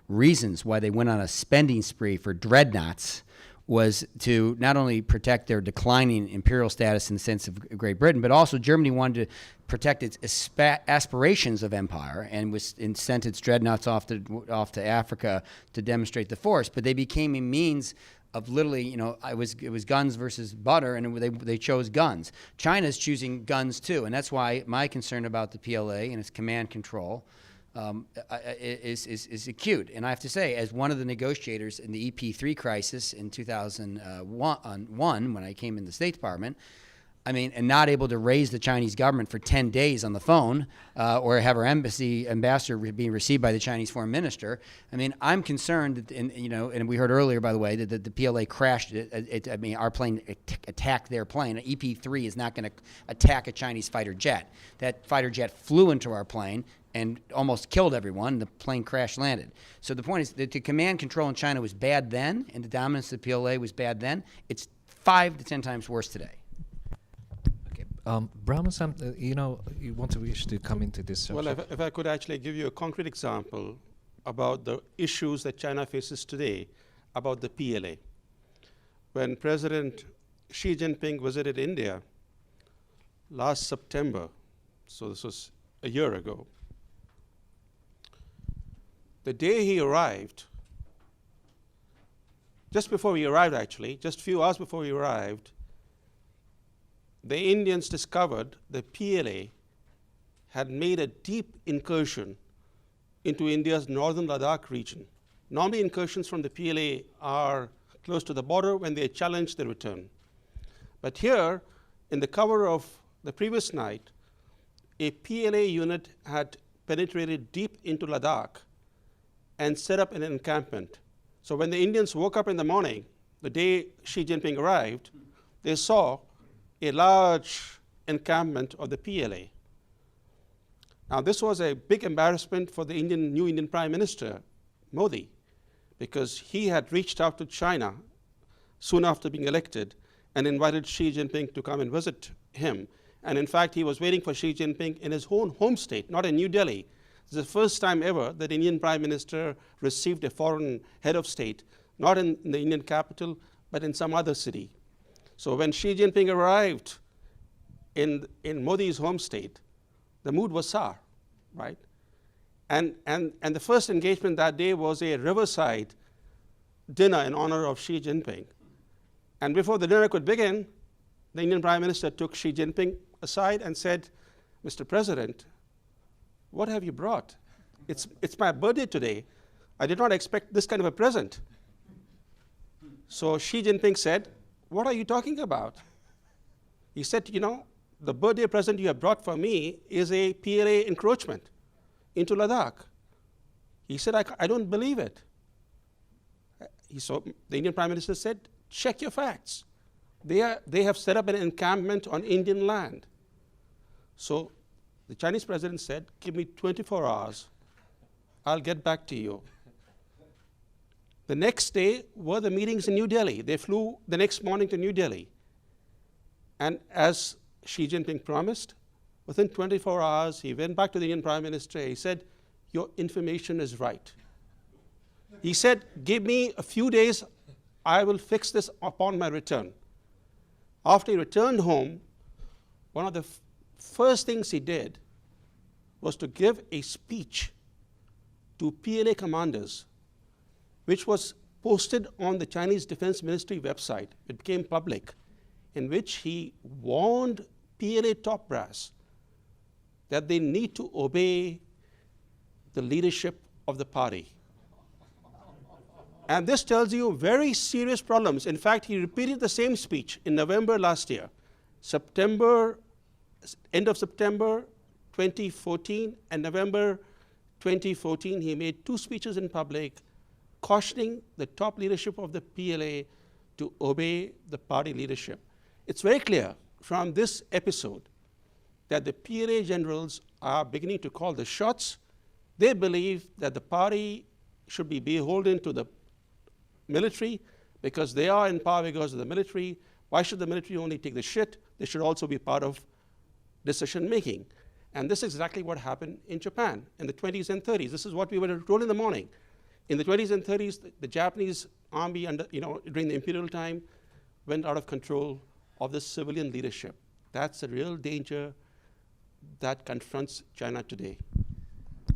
reasons why they went on a spending spree for dreadnoughts was to not only protect their declining imperial status in the sense of Great Britain, but also Germany wanted to protect its aspirations of empire and sent its dreadnoughts off to Africa to demonstrate the force. But they became a means of literally, it was guns versus butter, and they chose guns. China's choosing guns too, and that's why my concern about the PLA and its command control is acute. And I have to say, as one of the negotiators in the EP3 crisis in 2001, when I came in the State Department, I mean, and not able to raise the Chinese government for 10 days on the phone, or have our ambassador being received by the Chinese foreign minister. I mean, I'm concerned that, and we heard earlier, by the way, that the PLA crashed. Our plane attacked their plane. EP3 is not going to attack a Chinese fighter jet. That fighter jet flew into our plane and almost killed everyone. The plane crash landed. So the point is that the command control in China was bad then, and the dominance of the PLA was bad then. It's 5 to 10 times worse today. Brown-Sam, you wish to come into this subject? Well, if I could actually give you a concrete example about the issues that China faces today about the PLA. When President Xi Jinping visited India last September, so this was a year ago, the day he arrived, just before he arrived actually, just a few hours before he arrived, the Indians discovered the PLA had made a deep incursion into India's northern Ladakh region. Normally incursions from the PLA are close to the border. When they challenge, they return. But here, in the cover of the previous night, a PLA unit had penetrated deep into Ladakh and set up an encampment. So when the Indians woke up in the morning, the day Xi Jinping arrived, they saw a large encampment of the PLA. Now, this was a big embarrassment for the new Indian Prime Minister, Modi, because he had reached out to China soon after being elected and invited Xi Jinping to come and visit him. And in fact, he was waiting for Xi Jinping in his own home state, not in New Delhi. This is the first time ever that the Indian Prime Minister received a foreign head of state, not in the Indian capital, but in some other city. So when Xi Jinping arrived in Modi's home state, the mood was sour, right? And the first engagement that day was a riverside dinner in honor of Xi Jinping. And before the dinner could begin, the Indian Prime Minister took Xi Jinping aside and said, "Mr. President, what have you brought? It's my birthday today. I did not expect this kind of a present." So Xi Jinping said, "What are you talking about?" He said, "The birthday present you have brought for me is a PLA encroachment into Ladakh." He said, I don't believe it. So the Indian Prime Minister said, "Check your facts. They have set up an encampment on Indian land." So the Chinese president said, "Give me 24 hours. I'll get back to you." The next day were the meetings in New Delhi. They flew the next morning to New Delhi. And as Xi Jinping promised, within 24 hours, he went back to the Indian Prime Minister. He said, "Your information is right." He said, "Give me a few days. I will fix this upon my return." After he returned home, one of the first things he did was to give a speech to PLA commanders, which was posted on the Chinese Defense Ministry website. It became public. in which he warned PLA top brass that they need to obey the leadership of the party. And this tells you very serious problems. In fact, he repeated the same speech in November last year, end of September 2014 and November 2014, he made 2 speeches in public cautioning the top leadership of the PLA to obey the party leadership. It's very clear from this episode that the PLA generals are beginning to call the shots. They believe that the party should be beholden to the military because they are in power because of the military. Why should the military only take the shit? They should also be part of decision making. And this is exactly what happened in Japan in the 20s and 30s. This is what we were told in the morning. In the 20s and 30s, the Japanese army, during the imperial time, went out of control of the civilian leadership. That's a real danger that confronts China today.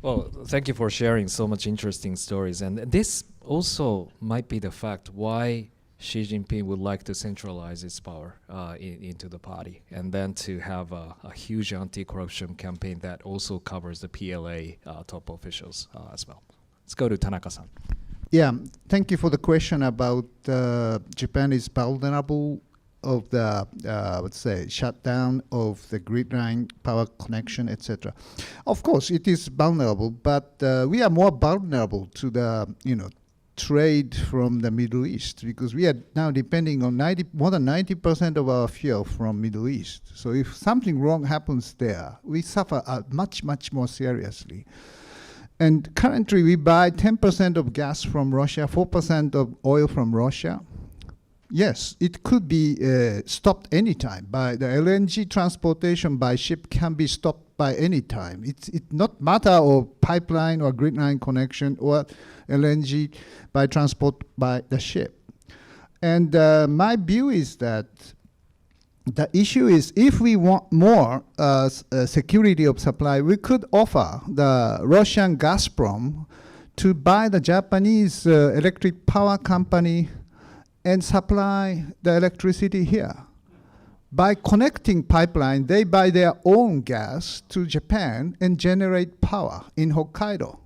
Well, thank you for sharing so much interesting stories. And this also might be the fact why Xi Jinping would like to centralize its power into the party, and then to have a huge anti-corruption campaign that also covers the PLA top officials as well. Let's go to Tanaka-san. Yeah, thank you for the question about Japan is vulnerable of the, let's say, shutdown of the grid line, power connection, etc. Of course, it is vulnerable, but we are more vulnerable to the, trade from the Middle East, because we are now depending on more than 90% of our fuel from Middle East. So if something wrong happens there, we suffer much, much more seriously. And currently we buy 10% of gas from Russia, 4% of oil from Russia. Yes, it could be stopped anytime. By the LNG transportation by ship can be stopped by any time. It's not matter of pipeline or grid line connection or LNG by transport by the ship. And my view is that the issue is if we want more security of supply, we could offer the Russian Gazprom to buy the Japanese electric power company and supply the electricity here. By connecting pipeline, they buy their own gas to Japan and generate power in Hokkaido.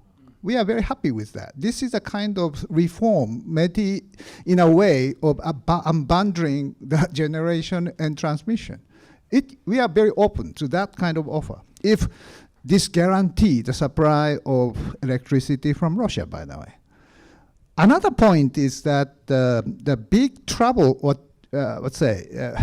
We are very happy with that. This is a kind of reform, maybe in a way of unbundling the generation and transmission. We are very open to that kind of offer. If this guarantee the supply of electricity from Russia, by the way. Another point is that the big trouble, or let's say,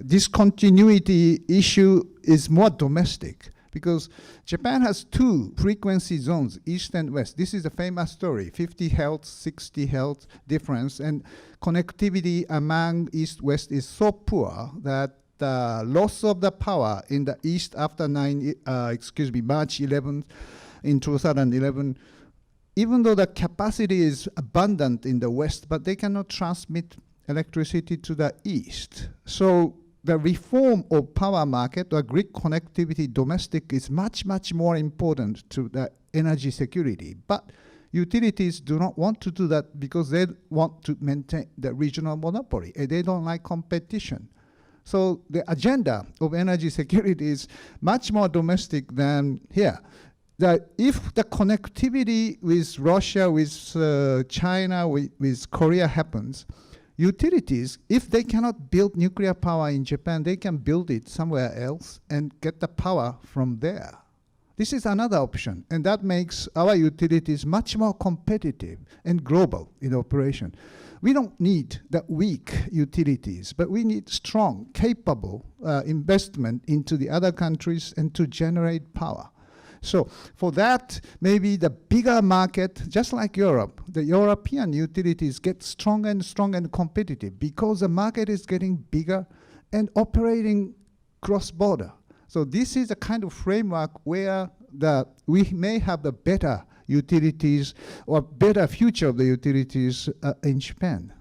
discontinuity issue is more domestic, because Japan has 2 frequency zones, east and west. This is a famous story, 50 Hz, 60 Hz difference, and connectivity among east-west is so poor that the loss of the power in the east after March 11th in 2011, even though the capacity is abundant in the west, but they cannot transmit electricity to the east. So the reform of power market or grid connectivity domestic is much, much more important to the energy security. But utilities do not want to do that because they want to maintain the regional monopoly, and they don't like competition. So the agenda of energy security is much more domestic than here. That if the connectivity with Russia, with China, with Korea happens, utilities, if they cannot build nuclear power in Japan, they can build it somewhere else and get the power from there. This is another option, and that makes our utilities much more competitive and global in operation. We don't need the weak utilities, but we need strong, capable investment into the other countries and to generate power. So for that, maybe the bigger market, just like Europe, the European utilities get stronger and stronger and competitive because the market is getting bigger and operating cross-border. So this is a kind of framework where we may have the better utilities or better future of the utilities in Japan.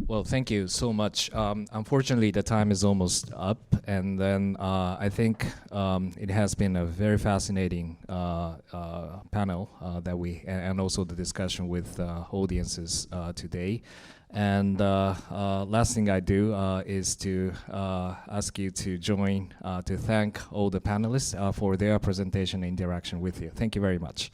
Well, thank you so much. Unfortunately, the time is almost up, and then I think it has been a very fascinating panel that and also the discussion with audiences today. And last thing I do is to ask you to join to thank all the panelists for their presentation and interaction with you. Thank you very much.